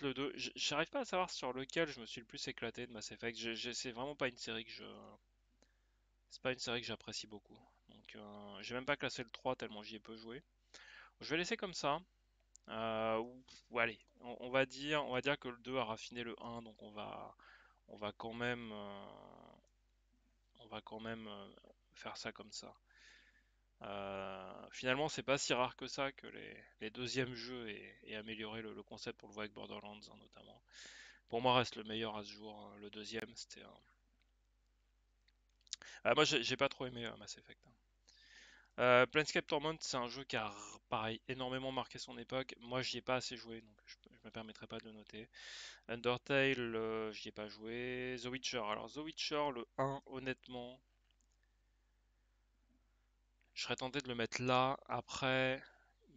le 2. J'arrive pas à savoir sur lequel je me suis le plus éclaté de Mass Effect. C'est vraiment pas une série c'est pas une série que j'apprécie beaucoup. Donc j'ai même pas classé le 3 tellement j'y ai peu joué. Je vais laisser comme ça. ou allez, on va dire que le 2 a raffiné le un, donc on va quand même, faire ça comme ça. Finalement, c'est pas si rare que ça que les deuxièmes jeux aient amélioré le concept, pour le voir avec Borderlands, hein, notamment. Pour moi, reste le meilleur à ce jour, hein. Le deuxième, c'était un... moi, j'ai pas trop aimé Mass Effect, hein. Planescape Torment, c'est un jeu qui a, pareil, énormément marqué son époque. Moi, j'y ai pas assez joué, donc je me permettrai pas de le noter. Undertale, j'y ai pas joué. The Witcher, alors The Witcher, le un, honnêtement, je serais tenté de le mettre là. Après,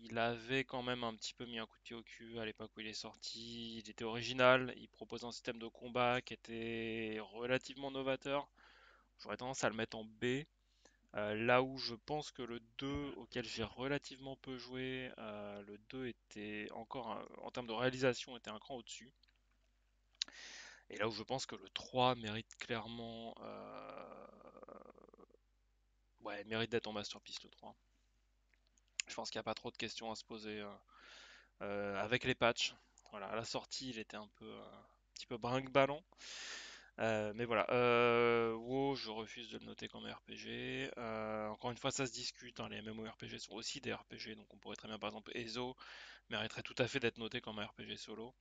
il avait quand même un petit peu mis un coup de pied au cul à l'époque où il est sorti. Il était original, il proposait un système de combat qui était relativement novateur. J'aurais tendance à le mettre en B. Là où je pense que le 2, auquel j'ai relativement peu joué, le 2 était encore, en termes de réalisation, était un cran au-dessus. Et là où je pense que le 3 mérite clairement, ouais, mérite d'être en masterpiece, le 3. Je pense qu'il n'y a pas trop de questions à se poser avec les patchs. Voilà, à la sortie, il était un petit peu brinque-ballant. Mais voilà, WoW, je refuse de le noter comme RPG. Encore une fois, ça se discute, hein, les MMORPG sont aussi des RPG, donc on pourrait très bien, par exemple, ESO mériterait tout à fait d'être noté comme un RPG solo.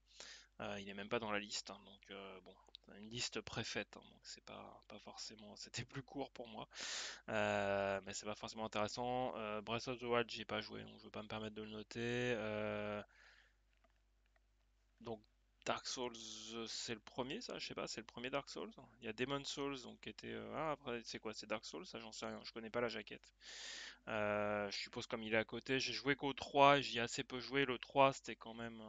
Il est même pas dans la liste, hein, donc bon, une liste préfaite, hein, donc c'est pas forcément, c'était plus court pour moi, mais c'est pas forcément intéressant. Breath of the Wild, j'y ai pas joué, donc je veux pas me permettre de le noter. Donc Dark Souls, c'est le premier, ça, je sais pas, c'est le premier Dark Souls. Il y a Demon Souls, donc qui était, ah, après, c'est quoi, c'est Dark Souls, ça, j'en sais rien, je connais pas la jaquette. Je suppose comme il est à côté, j'ai joué qu'au 3, et j'y ai assez peu joué. Le 3, c'était quand même,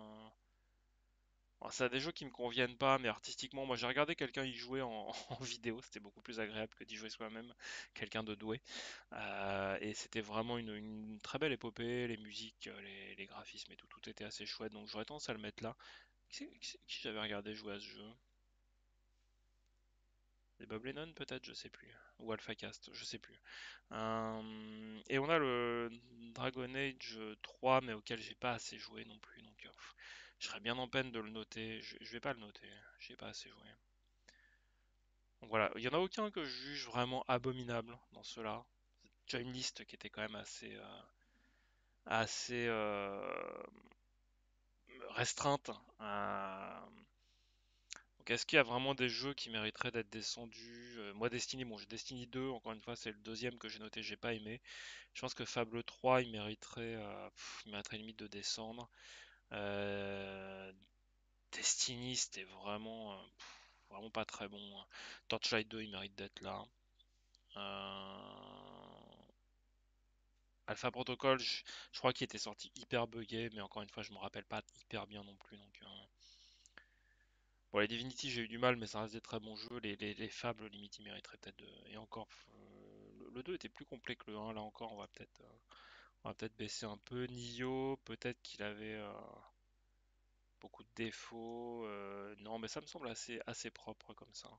bon, ça a des jeux qui me conviennent pas, mais artistiquement, moi j'ai regardé quelqu'un y jouer en vidéo, c'était beaucoup plus agréable que d'y jouer soi-même, quelqu'un de doué. Et c'était vraiment une très belle épopée, les musiques, les graphismes et tout, tout était assez chouette, donc j'aurais tendance à le mettre là. Qui j'avais regardé jouer à ce jeu? C'est Bob Lennon peut-être, je sais plus. Ou AlphaCast, je sais plus. Et on a le Dragon Age 3, mais auquel j'ai pas assez joué non plus, donc je serais bien en peine de le noter. Je vais pas le noter, j'ai pas assez joué. Donc voilà, il y en a aucun que je juge vraiment abominable dans ceux-là. C'est déjà une liste qui était quand même assez restreinte. Donc est-ce qu'il y a vraiment des jeux qui mériteraient d'être descendus? Moi, Destiny, bon, j'ai Destiny 2, encore une fois, c'est le deuxième que j'ai noté, j'ai pas aimé. Je pense que Fable 3, il mériterait limite de descendre. Euh, Destiny, c'était vraiment pas très bon, hein. Torchlight 2, il mérite d'être là. Euh, Alpha Protocol, je crois qu'il était sorti hyper buggé, mais encore une fois, je me rappelle pas hyper bien non plus. Donc, bon, les Divinity, j'ai eu du mal, mais ça reste des très bons jeux. Les Fables, limite, ils mériteraient peut-être de... Et encore, le 2 était plus complet que le 1. Là encore, on va peut-être baisser un peu. Nioh, peut-être qu'il avait beaucoup de défauts. Non, mais ça me semble assez propre comme ça.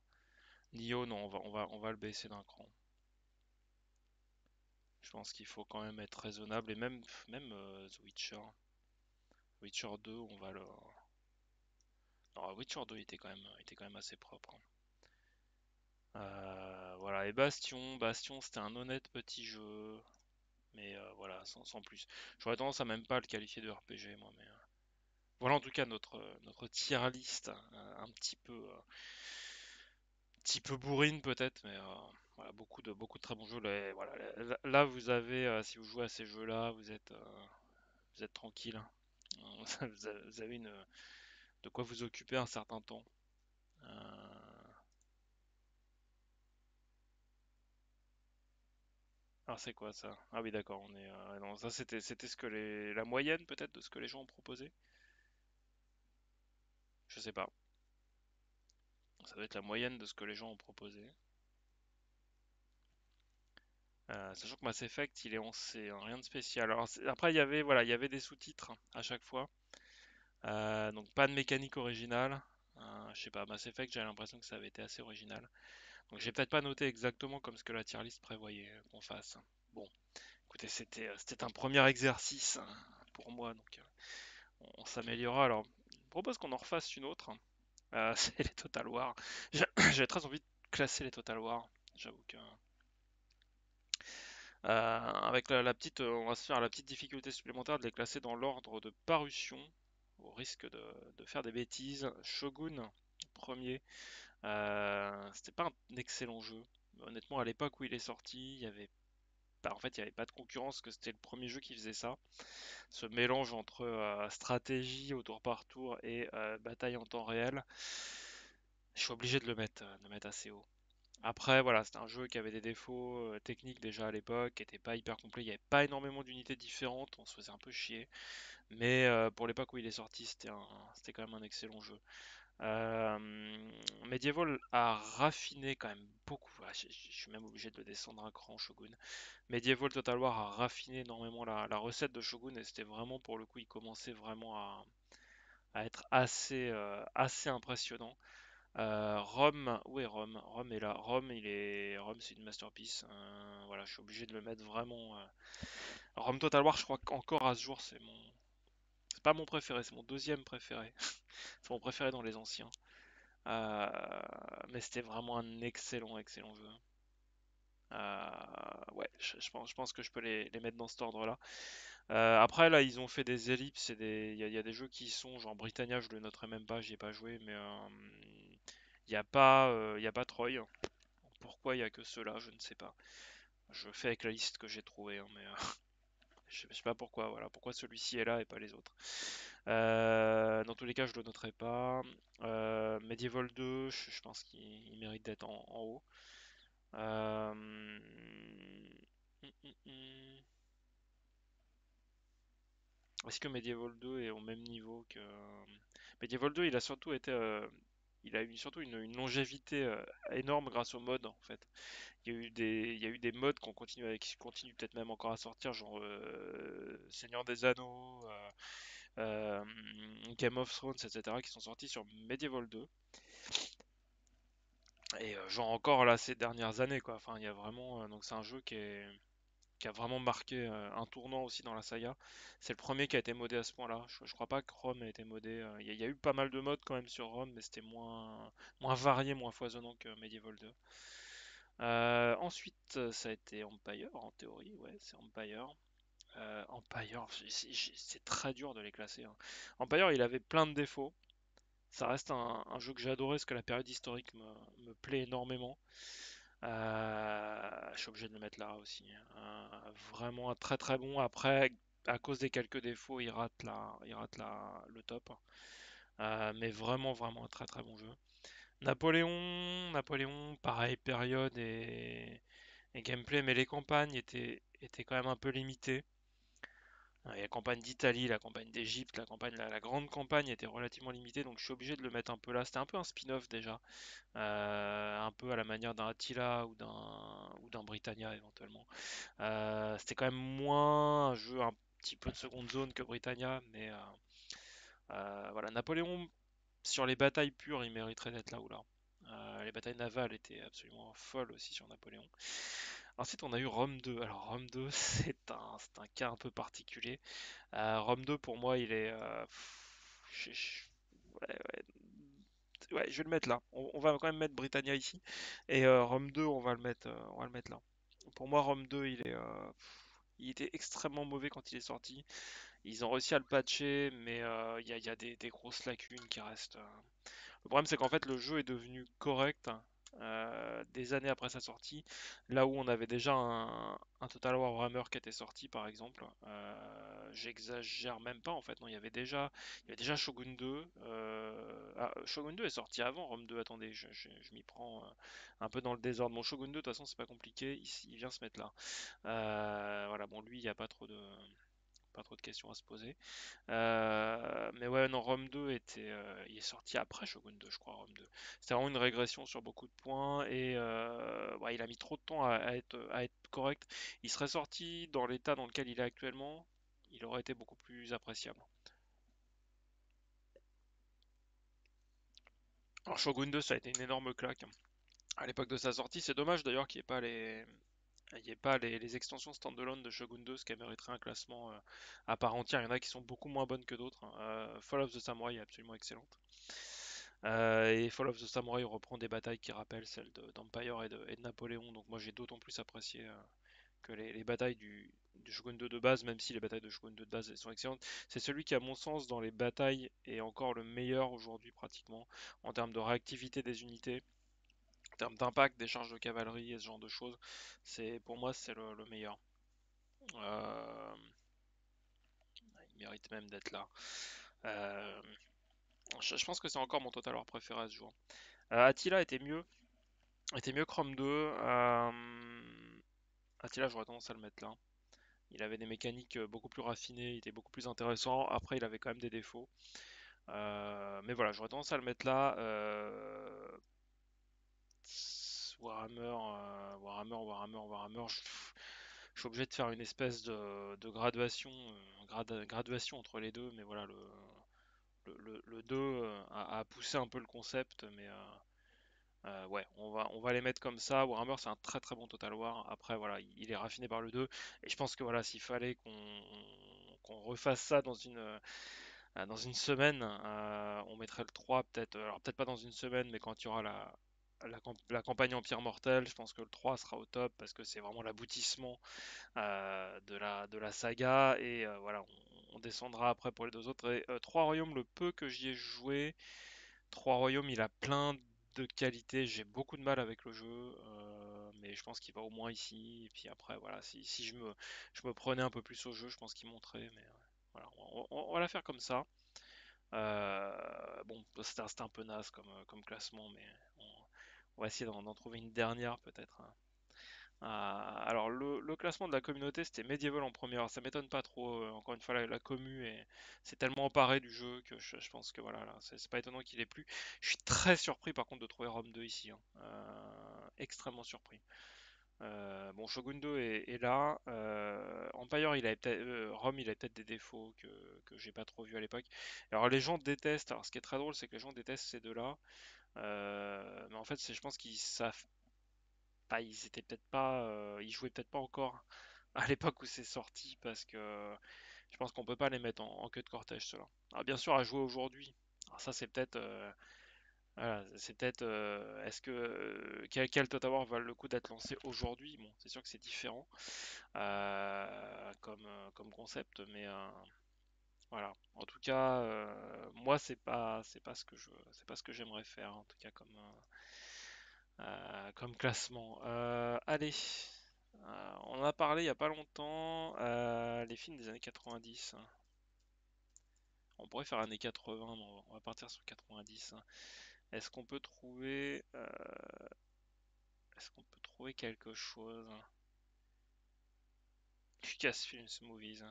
Nioh, non, on va le baisser d'un cran. Je pense qu'il faut quand même être raisonnable. Et même The Witcher. Witcher 2, on va le... Non, Witcher 2 était quand même assez propre, hein. Voilà, et Bastion, c'était un honnête petit jeu, mais voilà, sans plus. J'aurais tendance à même pas le qualifier de RPG, moi, mais voilà en tout cas notre tier list, un petit peu bourrine peut-être, mais voilà, beaucoup de très bons jeux. Voilà, là, vous avez, si vous jouez à ces jeux-là, vous êtes tranquille, hein. Vous avez de quoi vous occuper un certain temps. Euh, Alors c'est quoi ça? Ah oui, d'accord, non, ça c'était la moyenne peut-être de ce que les gens ont proposé. Je sais pas. Ça doit être la moyenne de ce que les gens ont proposé. Sachant que Mass Effect, il est en C, hein, rien de spécial. Alors, après, voilà, il y avait des sous-titres à chaque fois. Donc pas de mécanique originale. Je sais pas, Mass Effect, j'ai l'impression que ça avait été assez original. Donc j'ai peut-être pas noté exactement comme ce que la tier list prévoyait qu'on fasse. Bon, écoutez, c'était un premier exercice, hein, pour moi, donc on s'améliorera. Alors, je propose qu'on en refasse une autre. C'est les Total War. J'ai très envie de classer les Total War. J'avoue que avec la petite, on va se faire la petite difficulté supplémentaire de les classer dans l'ordre de parution, au risque de faire des bêtises. Shogun, premier. C'était pas un excellent jeu. Honnêtement, à l'époque où il est sorti, il y avait en fait, il n'y avait pas de concurrence, que c'était le premier jeu qui faisait ça. Ce mélange entre stratégie au tour par tour et bataille en temps réel. Je suis obligé de le mettre assez haut. Après, voilà, c'était un jeu qui avait des défauts techniques déjà à l'époque, qui était pas hyper complet. Il n'y avait pas énormément d'unités différentes, on se faisait un peu chier. Mais pour l'époque où il est sorti, c'était quand même un excellent jeu. Euh, Medieval a raffiné quand même beaucoup. Ah, je suis même obligé de le descendre un cran, Shogun. Medieval Total War a raffiné énormément la recette de Shogun et c'était vraiment pour le coup, il commençait vraiment à être assez impressionnant. Rome, où est Rome? Rome est là. Rome, c'est une masterpiece. Voilà, je suis obligé de le mettre vraiment. Rome Total War, je crois qu'encore à ce jour, c'est pas mon préféré, c'est mon deuxième préféré. C'est mon préféré dans les anciens. Euh, mais c'était vraiment un excellent jeu. Ouais, je pense que je peux les mettre dans cet ordre-là. Après, là, ils ont fait des ellipses et il y a des jeux qui sont, genre Britannia, je le noterai même pas, j'y ai pas joué, mais il y a pas Troy. Pourquoi il y a que ceux-là, je ne sais pas. Je fais avec la liste que j'ai trouvée, hein, mais je sais pas pourquoi, voilà, pourquoi celui-ci est là et pas les autres. Dans tous les cas, je le noterai pas. Medieval 2, je pense qu'il mérite d'être en haut. Est-ce que Medieval 2 est au même niveau que Medieval 2, il a surtout été, il a eu surtout une longévité énorme grâce aux mods en fait. Il y a eu des mods qui continuent peut-être même encore à sortir, genre Seigneur des Anneaux, euh, Game of Thrones, etc., qui sont sortis sur Medieval 2. Et genre encore là ces dernières années quoi. Enfin, il y a vraiment, donc c'est un jeu qui a vraiment marqué un tournant aussi dans la saga. C'est le premier qui a été modé à ce point-là. Je crois pas que Rome ait été modé. Il y a eu pas mal de modes quand même sur Rome, mais c'était moins varié, moins foisonnant que Medieval 2. Ensuite, ça a été Empire, en théorie, ouais, c'est Empire. Empire, c'est très dur de les classer, hein. Empire, il avait plein de défauts. Ça reste un jeu que j'ai adoré, parce que la période historique me plaît énormément. Je suis obligé de le mettre là aussi. Vraiment un très bon. Après, à cause des quelques défauts, le top. Mais vraiment un très bon jeu. Napoléon, pareil, période et gameplay, mais les campagnes étaient quand même un peu limitées. Il y a la campagne d'Italie, la campagne d'Égypte, la grande campagne était relativement limitée, donc je suis obligé de le mettre un peu là. C'était un peu un spin-off déjà, un peu à la manière d'un Attila ou d'un Britannia éventuellement. C'était quand même moins un jeu un petit peu de seconde zone que Britannia, mais voilà, Napoléon sur les batailles pures, il mériterait d'être là ou là. Les batailles navales étaient absolument folles aussi sur Napoléon. Ensuite, on a eu Rome 2. Alors Rome 2, c'est un cas un peu particulier. Rome 2, pour moi, il est... ouais, ouais, je vais le mettre là. On va quand même mettre Britannia ici. Et Rome 2, on va le mettre là. Pour moi, Rome 2, il était extrêmement mauvais quand il est sorti. Ils ont réussi à le patcher, mais il y a des grosses lacunes qui restent. Le problème, c'est qu'en fait, le jeu est devenu correct des années après sa sortie, là où on avait déjà un Total War Warhammer qui était sorti, par exemple. J'exagère même pas, en fait. Non, il y avait déjà Shogun 2. Shogun 2 est sorti avant Rome 2. Attendez, je m'y prends un peu dans le désordre. Mon Shogun 2, de toute façon, c'est pas compliqué. Il vient se mettre là. Voilà, bon, lui, il n'y a pas trop de questions à se poser. Mais ouais, non, Rome 2 il est sorti après Shogun 2, je crois, Rome 2. C'était vraiment une régression sur beaucoup de points et ouais, il a mis trop de temps à être correct. Il serait sorti dans l'état dans lequel il est actuellement, il aurait été beaucoup plus appréciable. Alors Shogun 2, ça a été une énorme claque à l'époque de sa sortie. C'est dommage d'ailleurs qu'il n'y ait pas Il n'y a pas les extensions standalone de Shogun 2, ce qui mériterait un classement à part entière. Il y en a qui sont beaucoup moins bonnes que d'autres, hein. Fall of the Samurai est absolument excellente. Et Fall of the Samurai reprend des batailles qui rappellent celles d'Empire et de Napoléon. Donc moi j'ai d'autant plus apprécié que les batailles du Shogun 2 de base, même si les batailles de Shogun 2 de base elles sont excellentes. C'est celui qui, à mon sens, dans les batailles, est encore le meilleur aujourd'hui pratiquement, en termes de réactivité des unités, en termes d'impact des charges de cavalerie et ce genre de choses. Pour moi, c'est le meilleur. Euh, il mérite même d'être là. Euh, je pense que c'est encore mon Total War préféré à ce jour. Attila était mieux que Rome 2. Attila, j'aurais tendance à le mettre là. Il avait des mécaniques beaucoup plus raffinées, il était beaucoup plus intéressant. Après, il avait quand même des défauts. Mais voilà, j'aurais tendance à le mettre là. Warhammer. Je suis obligé de faire une espèce de graduation, graduation entre les deux. Mais voilà, le 2 a poussé un peu le concept. Mais ouais, on va les mettre comme ça. Warhammer, c'est un très très bon Total War. Après, voilà, il est raffiné par le 2. Et je pense que voilà, s'il fallait qu'on refasse ça dans une semaine, on mettrait le 3 peut-être. Alors peut-être pas dans une semaine, mais quand il y aura la campagne Empire Mortel, je pense que le 3 sera au top parce que c'est vraiment l'aboutissement de la saga. Et voilà, on descendra après pour les deux autres. Et Trois Royaumes, le peu que j'y ai joué, Trois Royaumes, il a plein de qualités. J'ai beaucoup de mal avec le jeu, mais je pense qu'il va au moins ici. Et puis après, voilà, si je me prenais un peu plus au jeu, je pense qu'il monterait. Mais voilà, on va la faire comme ça. Bon, c'était un peu naze comme classement, mais on va essayer d'en trouver une dernière peut-être, hein. Alors le classement de la communauté c'était Medieval en premier. Alors ça m'étonne pas trop. Encore une fois la commu s'est tellement emparée du jeu que je pense que voilà là, c'est pas étonnant qu'il ait plu. Je suis très surpris par contre de trouver Rome 2 ici, hein. Extrêmement surpris. Bon, Shogun 2 est là. Empire, Rome, il avait peut-être des défauts que j'ai pas trop vu à l'époque. Alors les gens détestent. Alors ce qui est très drôle, c'est que les gens détestent ces deux-là. Mais en fait, je pense qu'ils savent pas, ils étaient peut-être pas, ils jouaient peut-être pas encore à l'époque où c'est sorti parce que je pense qu'on peut pas les mettre en queue de cortège ceux-là. Alors bien sûr à jouer aujourd'hui. Alors ça c'est peut-être, voilà, c'est peut-être, est-ce que quel Total War valent le coup d'être lancé aujourd'hui? Bon, c'est sûr que c'est différent comme concept, mais voilà. En tout cas, moi c'est pas ce que j'aimerais faire en tout cas comme classement. Allez, on en a parlé il y a pas longtemps. Les films des années 90. On pourrait faire années 80, mais on va partir sur 90. Est-ce qu'on peut trouver, est-ce qu'on peut trouver quelque chose? Lucasfilms Movies.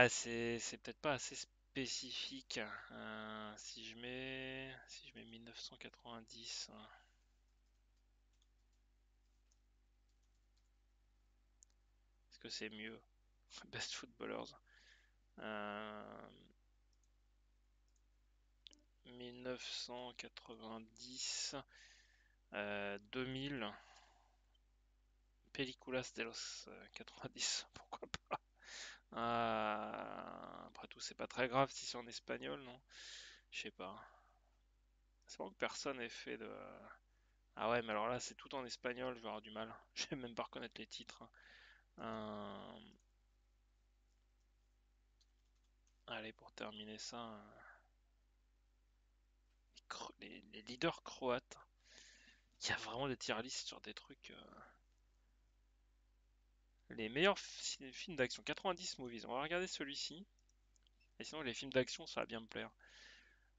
C'est peut-être pas assez spécifique. Si je mets 1990, est-ce que c'est mieux? Best Footballers. Euh, 1990, 2000, Películas de los 90, pourquoi pas. Après tout, c'est pas très grave si c'est en espagnol, non? Je sais pas. C'est pas que personne ait fait de. Ah ouais, mais alors là, c'est tout en espagnol, je vais avoir du mal. Je vais même pas reconnaître les titres. Euh, Allez, pour terminer ça, les leaders croates. Il y a vraiment des tier lists sur des trucs. Les meilleurs films d'action 90 movies. On va regarder celui-ci. Et sinon, les films d'action, ça va bien me plaire.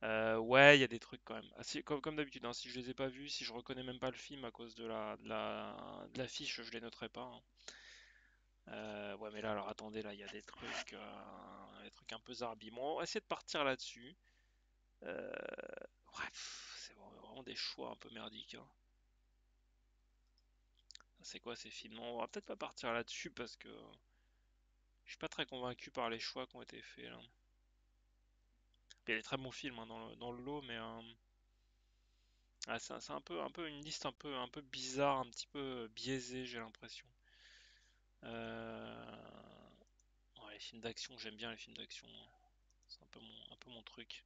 Ouais, il y a des trucs quand même. Ah, comme d'habitude, hein, si je les ai pas vus, si je reconnais même pas le film à cause de la fiche, je les noterai pas, hein. Ouais, mais là, alors attendez, là, il y a des trucs un peu zarbi. Bon, on va essayer de partir là-dessus. Euh, Bref, c'est vraiment des choix un peu merdiques, hein. C'est quoi ces films? Non, on va peut-être pas partir là-dessus parce que je suis pas très convaincu par les choix qui ont été faits là. Il y a des très bons films, hein, dans le lot, mais Ah, c'est un peu une liste un peu bizarre, un petit peu biaisée, j'ai l'impression. Euh, Ouais, les films d'action, j'aime bien les films d'action. C'est un peu mon truc.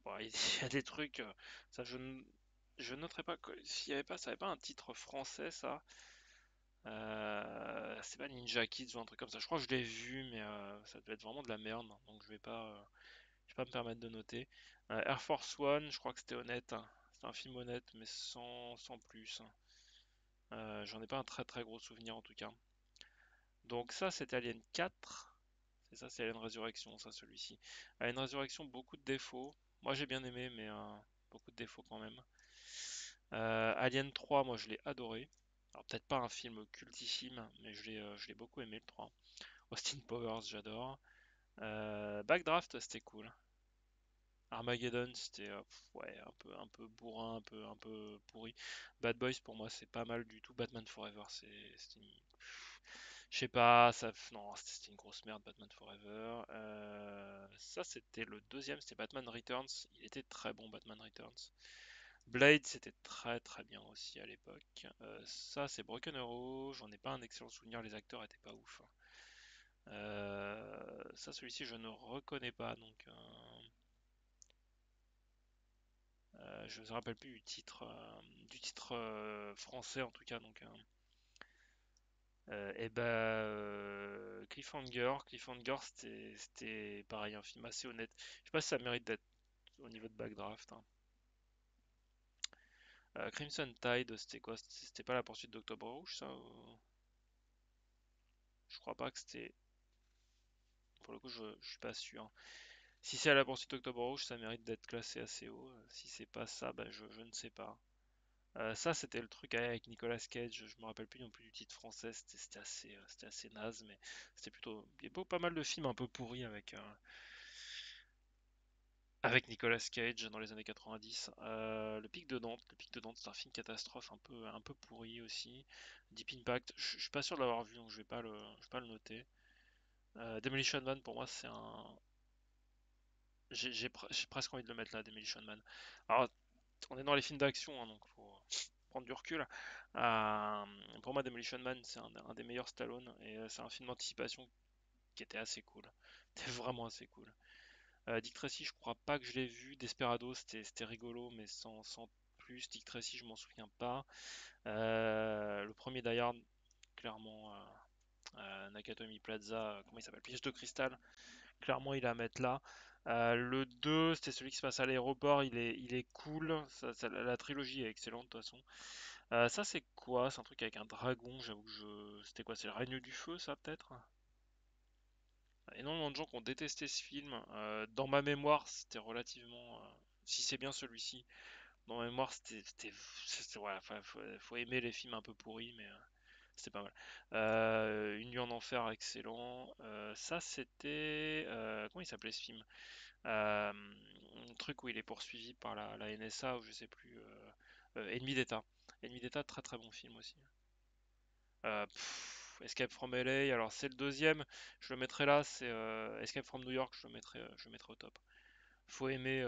Bon, il y a des trucs, ça je noterais pas s'il y avait pas, ça avait pas un titre français, ça. C'est pas Ninja Kids ou un truc comme ça. Je crois que je l'ai vu, mais ça devait être vraiment de la merde, donc je vais pas me permettre de noter. Air Force One, je crois que c'était honnête, hein. C'était un film honnête, mais sans plus. J'en ai pas un très très gros souvenir en tout cas. Donc ça, c'était Alien 4. C'est ça, c'est Alien Resurrection, ça, celui-ci. Alien Resurrection, beaucoup de défauts. Moi, j'ai bien aimé, mais beaucoup de défauts quand même. Alien 3, moi, je l'ai adoré. Alors, peut-être pas un film cultissime, mais je l'ai beaucoup aimé, le 3. Austin Powers, j'adore. Backdraft, c'était cool. Armageddon, c'était ouais, un peu bourrin, un peu pourri. Bad Boys, pour moi, c'est pas mal du tout. Batman Forever, je sais pas, non, c'était une grosse merde, Batman Forever. Ça, c'était le deuxième, c'était Batman Returns. Il était très bon, Batman Returns. Blade, c'était très très bien aussi à l'époque. Ça, c'est Broken Arrow. J'en ai pas un excellent souvenir, les acteurs étaient pas ouf. Ça, celui-ci, je ne reconnais pas, donc je me rappelle plus du titre français en tout cas. Donc, Cliffhanger, c'était pareil, un film assez honnête. Je sais pas si ça mérite d'être au niveau de Backdraft, hein. Crimson Tide, c'était quoi? C'était pas la poursuite d'Octobre Rouge, ça? Je crois pas que c'était. Pour le coup, je suis pas sûr. Si c'est à la poursuite d'Octobre Rouge, ça mérite d'être classé assez haut. Si c'est pas ça, bah, je ne sais pas. Ça, c'était le truc avec Nicolas Cage. Je me rappelle plus non plus du titre français. C'était assez naze, mais c'était plutôt. Il y a pas mal de films un peu pourris avec Nicolas Cage dans les années 90. Le Pic de Dante, c'est un film catastrophe un peu pourri aussi. Deep Impact, je suis pas sûr de l'avoir vu, donc je vais pas le noter. Demolition Man, pour moi, c'est un. J'ai presque envie de le mettre là, Demolition Man. Alors, on est dans les films d'action, hein, donc faut prendre du recul. Euh, pour moi, Demolition Man, c'est un des meilleurs Stallone, et c'est un film d'anticipation qui était assez cool. C'était vraiment assez cool. Dick Tracy, je crois pas que je l'ai vu. Desperado, c'était rigolo, mais sans plus. Dick Tracy, je m'en souviens pas. Le premier Die Hard, clairement, Nakatomi Plaza, comment il s'appelle? Piège de cristal, clairement, il est à mettre là. Le 2, c'était celui qui se passe à l'aéroport, il est cool. La trilogie est excellente de toute façon. Ça, c'est quoi? C'est un truc avec un dragon, j'avoue que je. C'était quoi? C'est le règne du feu, ça, peut-être? Énormément de gens qui ont détesté ce film. Dans ma mémoire, c'était relativement. Si c'est bien celui-ci, dans ma mémoire, voilà, enfin, faut aimer les films un peu pourris, mais c'était pas mal. Une nuit en enfer, excellent. Ça, c'était. Comment il s'appelait ce film? Un truc où il est poursuivi par la NSA, ou je sais plus. Ennemi d'État. Ennemi d'État, très très bon film aussi. Escape from LA, alors c'est le deuxième, je le mettrai là, c'est Escape from New York, je le mettrai au top. Faut aimer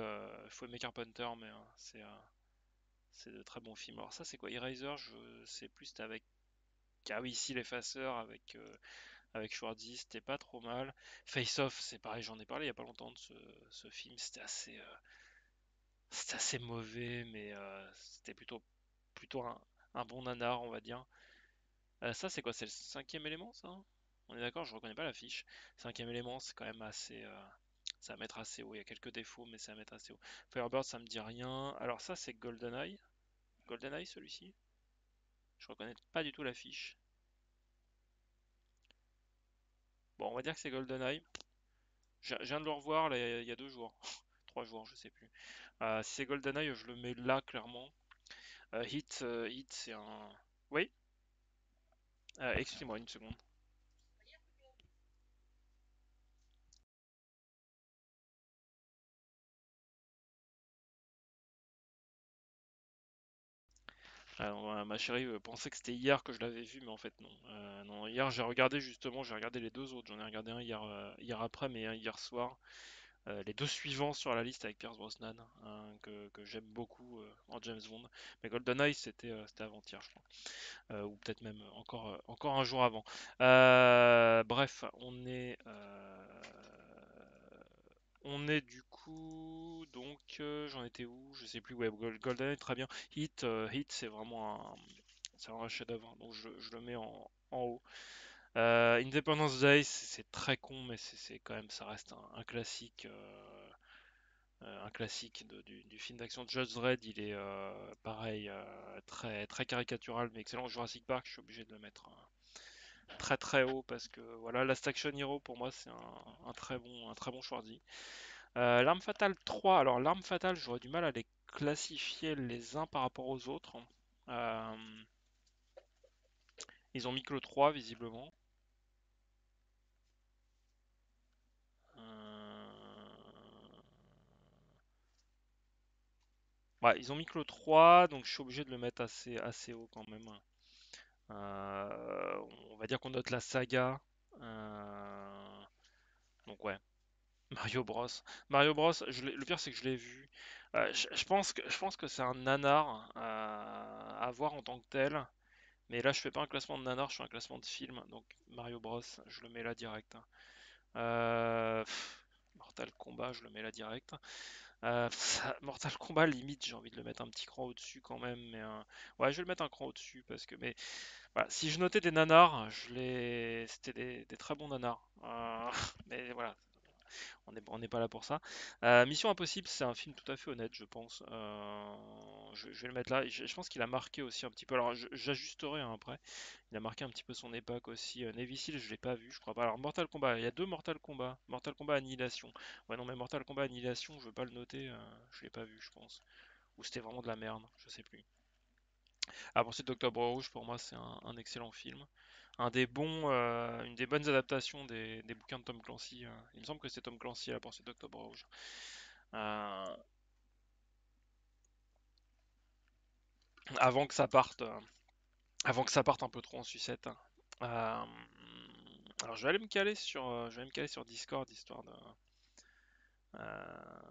Carpenter, mais c'est de très bons films. Alors ça c'est quoi? Eraser, je sais plus, c'était avec. Ah oui, ici l'effaceur avec Schwarzy, c'était pas trop mal. Face Off, c'est pareil, j'en ai parlé il y a pas longtemps de ce film, c'était assez mauvais, mais c'était plutôt un bon nanar, on va dire. Ça, c'est quoi? C'est le cinquième élément, ça? On est d'accord, je reconnais pas l'affiche. Cinquième élément, c'est quand même assez. Ça va mettre assez haut. Il y a quelques défauts, mais ça va mettre assez haut. Firebird, ça me dit rien. Alors, ça, c'est GoldenEye. GoldenEye, celui-ci? Je reconnais pas du tout l'affiche. Bon, on va dire que c'est GoldenEye. Je viens de le revoir là, il y a 2 jours. 3 jours, je sais plus. Si c'est GoldenEye, je le mets là, clairement. Hit, c'est un. Oui? Excusez-moi une seconde. Alors, ma chérie pensait que c'était hier que je l'avais vu, mais en fait non. Non, hier j'ai regardé justement, j'ai regardé les deux autres. J'en ai regardé un hier, hier après, mais un hier soir. Les deux suivants sur la liste avec Pierce Brosnan, hein, que j'aime beaucoup en James Bond. Mais GoldenEye, c'était avant-hier, je crois. Ou peut-être même encore un jour avant. Bref, on est du coup, donc j'en étais où? Je sais plus. Ouais, GoldenEye, très bien. Hit, c'est vraiment un chef-d'œuvre, donc je le mets en haut. Independence Day, c'est très con, mais c'est quand même, ça reste un classique. Un classique du film d'action de Judge Dredd, il est pareil, très, très caricatural, mais excellent. Jurassic Park, je suis obligé de le mettre très très haut parce que voilà, Last Action Hero pour moi c'est un très bon choix. L'Arme Fatale 3, alors l'Arme Fatale, j'aurais du mal à les classifier les uns par rapport aux autres. Euh, Ils ont mis que le 3 visiblement. Euh, Ouais, ils ont mis que le 3, donc je suis obligé de le mettre assez haut quand même. On va dire qu'on note la saga. Euh, donc ouais, Mario Bros. Mario Bros, le pire c'est que je l'ai vu. Je pense que c'est un nanar à voir en tant que tel. Mais là je fais pas un classement de nanar, je fais un classement de film. Donc Mario Bros, je le mets là direct. Mortal Kombat, je le mets là direct. Mortal Kombat, limite, j'ai envie de le mettre un petit cran au-dessus quand même. Mais ouais, je vais le mettre un cran au-dessus parce que. Mais voilà, si je notais des nanars, c'était des très bons nanars. Mais voilà, on n'est pas là pour ça. Mission Impossible, c'est un film tout à fait honnête, je pense. Je vais le mettre là. Je pense qu'il a marqué aussi un petit peu. Alors, j'ajusterai hein, après. Il a marqué un petit peu son époque aussi. Navy Seal, je l'ai pas vu, je crois pas. Alors, Mortal Kombat, il y a deux Mortal Kombat. Mortal Kombat Annihilation. Ouais, non, mais Mortal Kombat Annihilation, je veux pas le noter. Je l'ai pas vu, je pense. Ou c'était vraiment de la merde, je sais plus. Ah, Poursuite d'Octobre Rouge, pour moi, c'est un excellent film. Une des bonnes adaptations des bouquins de Tom Clancy. Il me semble que c'est Tom Clancy à la Poursuite d'Octobre Rouge. Euh, avant que ça parte, avant que ça parte un peu trop en sucette. Euh, alors je vais aller me caler sur Discord histoire euh,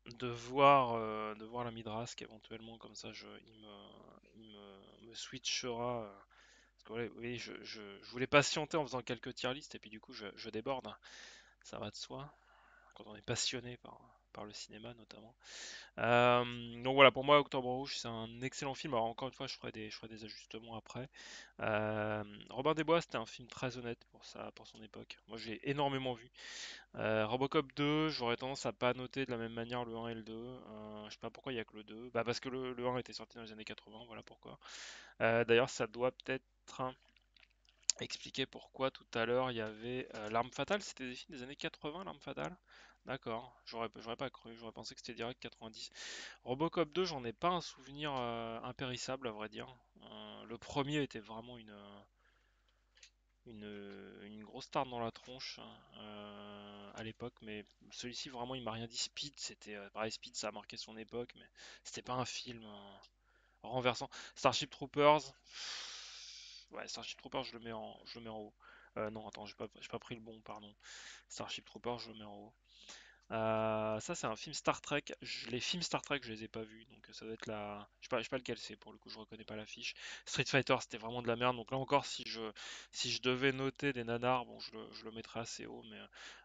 de voir la Midrask éventuellement comme ça il me switchera. Parce que oui, je voulais patienter en faisant quelques tier lists et puis du coup je déborde. Ça va de soi quand on est passionné par le cinéma notamment. Donc voilà, pour moi, Octobre Rouge, c'est un excellent film. Alors encore une fois, je ferai des ajustements après. Robin des Bois, c'était un film très honnête pour son époque. Moi, j'ai énormément vu. Robocop 2, j'aurais tendance à pas noter de la même manière le 1 et le 2. Je sais pas pourquoi il y a que le 2. Bah parce que le 1 était sorti dans les années 80, voilà pourquoi. D'ailleurs, ça doit peut-être expliquer pourquoi tout à l'heure il y avait L'Arme Fatale. C'était des films des années 80, L'Arme Fatale? D'accord, j'aurais pas cru, j'aurais pensé que c'était direct 90. Robocop 2, j'en ai pas un souvenir impérissable à vrai dire. Le premier était vraiment une grosse tarte dans la tronche à l'époque, mais celui-ci vraiment il m'a rien dit. Speed, c'était pareil, Speed ça a marqué son époque, mais c'était pas un film renversant. Starship Troopers, ouais, Starship Troopers je le mets en haut. Non, attends, j'ai pas pris le bon, pardon. Starship Troopers, je le mets en haut. Ça, c'est un film Star Trek. Les films Star Trek, je les ai pas vus, donc ça doit être la. Je sais pas lequel c'est pour le coup, je reconnais pas l'affiche. Street Fighter, c'était vraiment de la merde. Donc là encore, si je devais noter des nanars, bon, je le mettrais assez haut, mais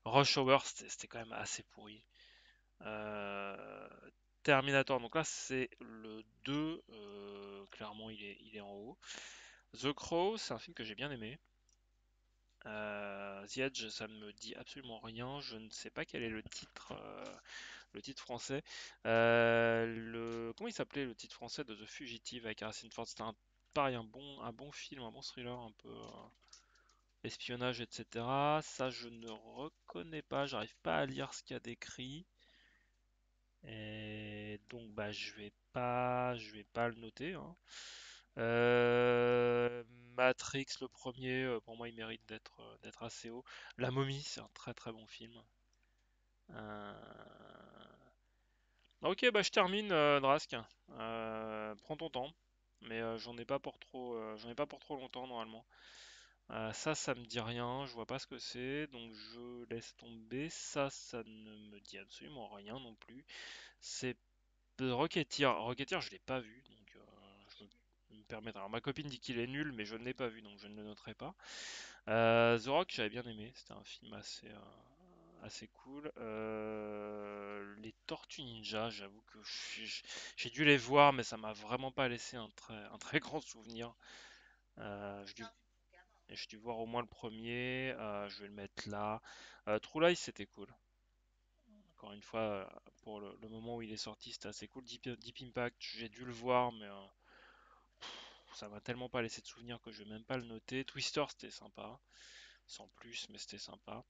Rush Hour, c'était quand même assez pourri. Euh, Terminator, donc là c'est le 2, clairement il est en haut. The Crow, c'est un film que j'ai bien aimé. The Edge, ça ne me dit absolument rien. Je ne sais pas quel est le titre français. Comment il s'appelait le titre français de The Fugitive avec Harrison Ford? C'était pareil, un bon film, un bon thriller, un peu espionnage, etc. Ça, je ne reconnais pas. J'arrive pas à lire ce qu'il y a décrit. Et donc, bah, je vais pas le noter, hein. Matrix, le premier, pour moi, il mérite d'être assez haut. La Momie, c'est un très très bon film. Euh, Ok, bah je termine, Drask. Prends ton temps, mais j'en ai pas pour trop longtemps normalement. Ça me dit rien, je vois pas ce que c'est, donc je laisse tomber. Ça ne me dit absolument rien non plus. C'est de Rocketeer. Rocketeer, je l'ai pas vu, donc je me permettre. Alors ma copine dit qu'il est nul, mais je ne l'ai pas vu, donc je ne le noterai pas. The Rock, j'avais bien aimé, c'était un film assez cool. Les Tortues Ninja, j'avoue que j'ai dû les voir, mais ça m'a vraiment pas laissé un très grand souvenir. J'ai dû voir au moins le premier, je vais le mettre là. True Lies, c'était cool. Encore une fois, pour le moment où il est sorti, c'était assez cool. Deep Impact, j'ai dû le voir, mais ça m'a tellement pas laissé de souvenir que je vais même pas le noter. Twister, c'était sympa, sans plus, mais c'était sympa.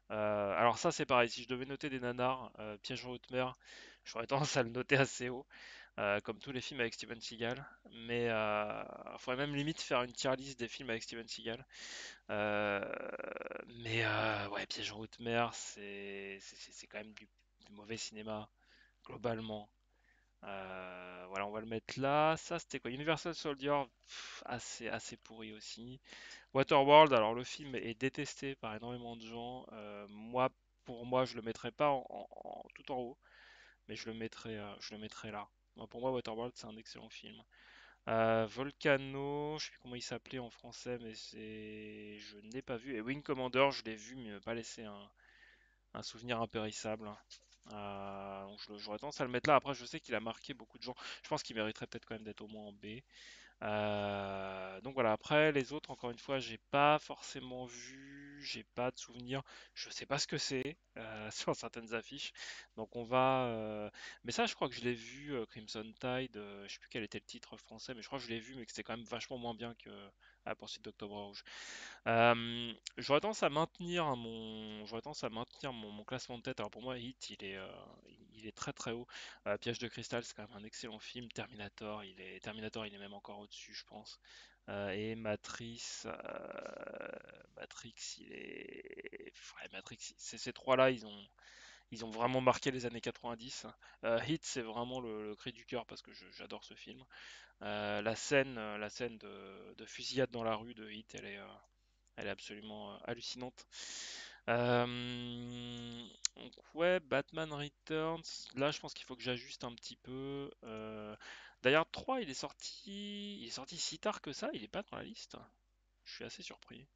Alors ça c'est pareil, si je devais noter des nanars, Piège en haute mer, j'aurais tendance à le noter assez haut, comme tous les films avec Steven Seagal. Mais il faudrait même limite faire une tier list des films avec Steven Seagal. Euh, ouais, Piège en haute mer, c'est quand même du mauvais cinéma, globalement. Voilà, on va le mettre là. Ça c'était quoi? Universal Soldier, assez pourri aussi. Waterworld, alors le film est détesté par énormément de gens. Moi, pour moi, je le mettrais pas tout en haut, mais je le mettrais là. Moi, pour moi, Waterworld, c'est un excellent film. Volcano, je sais plus comment il s'appelait en français, mais je ne l'ai pas vu. Et Wing Commander, je l'ai vu, mais il m'a pas laissé un souvenir impérissable. Donc j'aurais tendance à le mettre là. Après, je sais qu'il a marqué beaucoup de gens. Je pense qu'il mériterait peut-être quand même d'être au moins en B. Donc voilà, après les autres, encore une fois, j'ai pas forcément vu, j'ai pas de souvenir, je sais pas ce que c'est sur certaines affiches. Donc on va. Mais ça, je crois que je l'ai vu, Crimson Tide, je sais plus quel était le titre français, mais je crois que je l'ai vu, mais que c'était quand même vachement moins bien que à la poursuite d'Octobre Rouge. J'aurais tendance à maintenir mon classement de tête. Alors pour moi, Hit, il est très très haut. Piège de cristal, c'est quand même un excellent film. Terminator, il est même encore au-dessus, je pense. Et Matrix, ouais, Matrix, ces trois-là, ils ont vraiment marqué les années 90. Hit, c'est vraiment le cri du cœur parce que j'adore ce film. La scène de fusillade dans la rue de Hit, elle est absolument hallucinante. Donc ouais, Batman Returns. Là, je pense qu'il faut que j'ajuste un petit peu. D'ailleurs, 3, il est sorti si tard que ça. Il est pas dans la liste. Je suis assez surpris.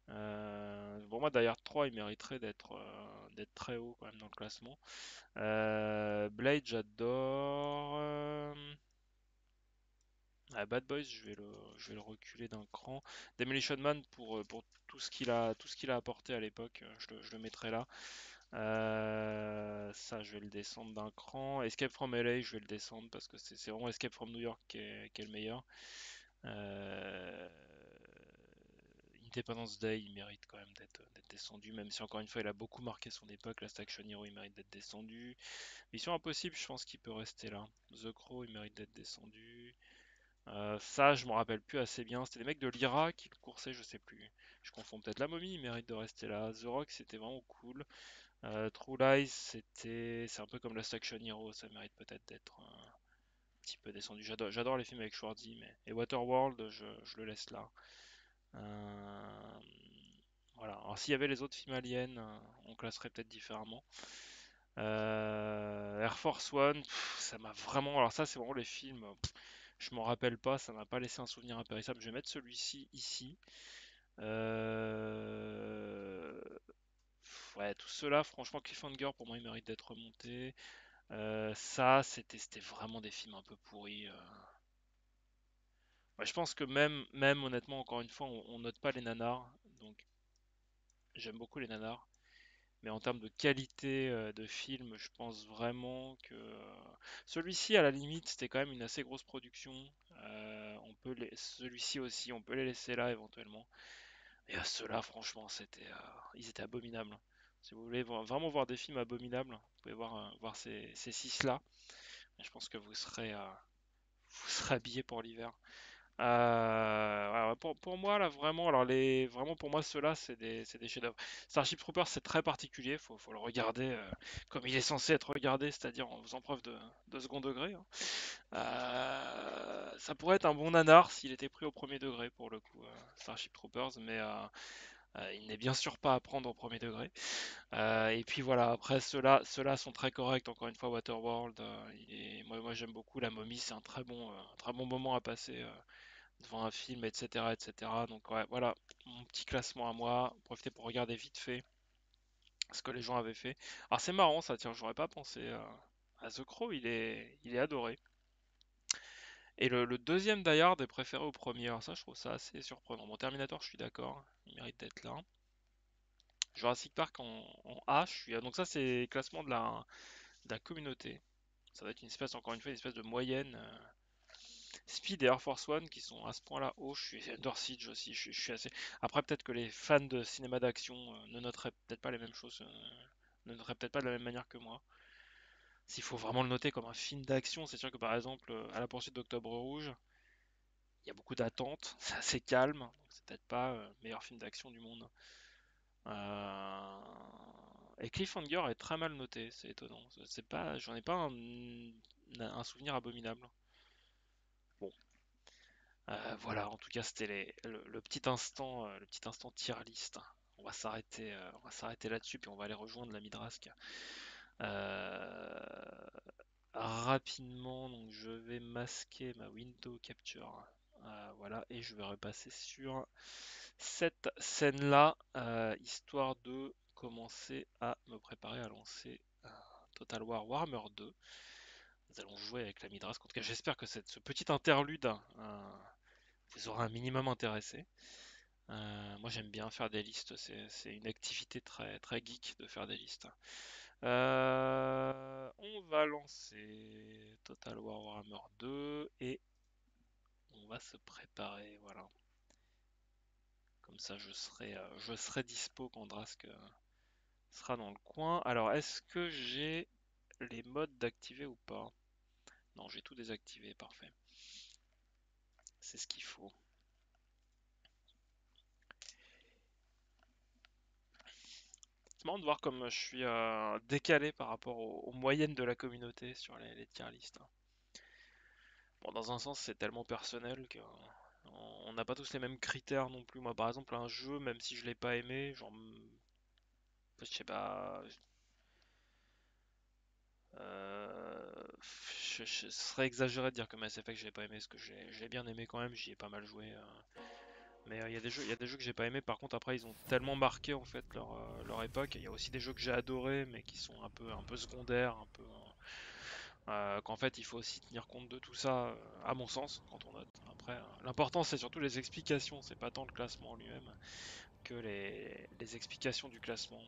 Pour moi, d'ailleurs, 3, il mériterait d'être très haut quand même dans le classement. Blade, j'adore. Bad Boys, je vais le reculer d'un cran. Demolition Man pour tout ce qu'il a apporté à l'époque, je le mettrai là. Ça, je vais le descendre d'un cran. Escape from LA, je vais le descendre parce que c'est vraiment Escape from New York qui est le meilleur. Euh, Independence Day, il mérite quand même d'être descendu, même si encore une fois, il a beaucoup marqué son époque. Last Action Hero, il mérite d'être descendu. Mission Impossible, je pense qu'il peut rester là. The Crow, il mérite d'être descendu. Ça, je m'en rappelle plus assez bien. C'était les mecs de l'IRA qui le coursaient, je sais plus. Je confonds peut-être. La momie, il mérite de rester là. The Rock, c'était vraiment cool. True Lies, c'est un peu comme Last Action Hero, ça mérite peut-être d'être un petit peu descendu. J'adore les films avec Schwarzy, mais et Waterworld, je le laisse là. Euh, Voilà. Alors s'il y avait les autres films aliens, on classerait peut-être différemment. Air Force One, ça m'a vraiment. Alors ça, c'est vraiment les films. Je m'en rappelle pas, ça m'a pas laissé un souvenir impérissable. Je vais mettre celui-ci ici. Euh, Ouais, tout cela, franchement, Cliffhanger, pour moi, il mérite d'être remonté. Ça, c'était vraiment des films un peu pourris. Ouais, je pense que même honnêtement, encore une fois, on note pas les nanars. Donc, j'aime beaucoup les nanars. Mais en termes de qualité de film, je pense vraiment que celui-ci, à la limite, c'était quand même une assez grosse production. Celui-ci aussi, on peut les laisser là éventuellement. Et ceux-là, franchement, ils étaient abominables. Si vous voulez vraiment voir des films abominables, vous pouvez voir ces six-là. Je pense que vous serez habillés pour l'hiver. Ouais, ouais, pour moi, là, vraiment, alors vraiment pour moi, ceux-là, c'est des chefs-d'œuvre. Starship Troopers, c'est très particulier, faut le regarder comme il est censé être regardé, c'est-à-dire en faisant preuve de second degré, hein. Ça pourrait être un bon nanar s'il était pris au premier degré, pour le coup, Starship Troopers, mais il n'est bien sûr pas à prendre au premier degré. Et puis voilà, après ceux-là sont très corrects. Encore une fois, Waterworld, moi j'aime beaucoup La Momie, c'est un très bon moment à passer devant un film, etc., etc. Donc ouais, voilà, mon petit classement à moi. Profitez pour regarder vite fait ce que les gens avaient fait. Alors c'est marrant ça, tiens, j'aurais pas pensé à The Crow, il est adoré. Et le deuxième Die Hard est préféré au premier. Alors ça, je trouve ça assez surprenant. Bon, Terminator, je suis d'accord, il mérite d'être là. Jurassic Park en A, je suis. Donc ça, c'est classement de la communauté. Ça va être une espèce, encore une fois, une espèce de moyenne. Speed et Air Force One qui sont à ce point-là hauts. Je suis Under Siege aussi. Je suis assez. Après, peut-être que les fans de cinéma d'action ne noteraient peut-être pas les mêmes choses, ne noteraient peut-être pas de la même manière que moi. S'il faut vraiment le noter comme un film d'action, c'est sûr que par exemple, à la poursuite d'Octobre Rouge, il y a beaucoup d'attentes, c'est assez calme, donc c'est peut-être pas le meilleur film d'action du monde. Euh, Et Cliffhanger est très mal noté, c'est étonnant. C'est pas, j'en ai pas un souvenir abominable. Bon, voilà, en tout cas, c'était le le petit instant tier list. On va s'arrêter là-dessus, puis on va aller rejoindre la Midrask. Euh, Rapidement, donc je vais masquer ma window capture. Voilà, et je vais repasser sur cette scène-là, histoire de commencer à me préparer à lancer Total War Warhammer 2. Nous allons jouer avec la Midrask. En tout cas, j'espère que ce petit interlude vous aura un minimum intéressé. Moi, j'aime bien faire des listes. C'est une activité très, très geek de faire des listes. On va lancer Total War Warhammer 2 et on va se préparer. Voilà. Comme ça, je serai dispo quand Drask sera dans le coin. Alors, est-ce que j'ai les modes d'activer ou pas? Non, j'ai tout désactivé. Parfait. C'est ce qu'il faut. C'est marrant de voir comme je suis décalé par rapport aux moyennes de la communauté sur les tier lists. Bon, dans un sens, c'est tellement personnel que on n'a pas tous les mêmes critères non plus. Moi, par exemple, un jeu, même si je l'ai pas aimé, genre, je sais pas, ce serait exagéré de dire que Mass Effect je l'ai pas aimé, parce que je l'ai bien aimé quand même, j'y ai pas mal joué. Mais il y a des jeux que j'ai pas aimé. Par contre, après, ils ont tellement marqué en fait leur époque. Il y a aussi des jeux que j'ai adorés, mais qui sont un peu secondaires, qu'en fait, il faut aussi tenir compte de tout ça, à mon sens, quand on note. Après, l'important c'est surtout les explications, c'est pas tant le classement en lui-même que les explications du classement.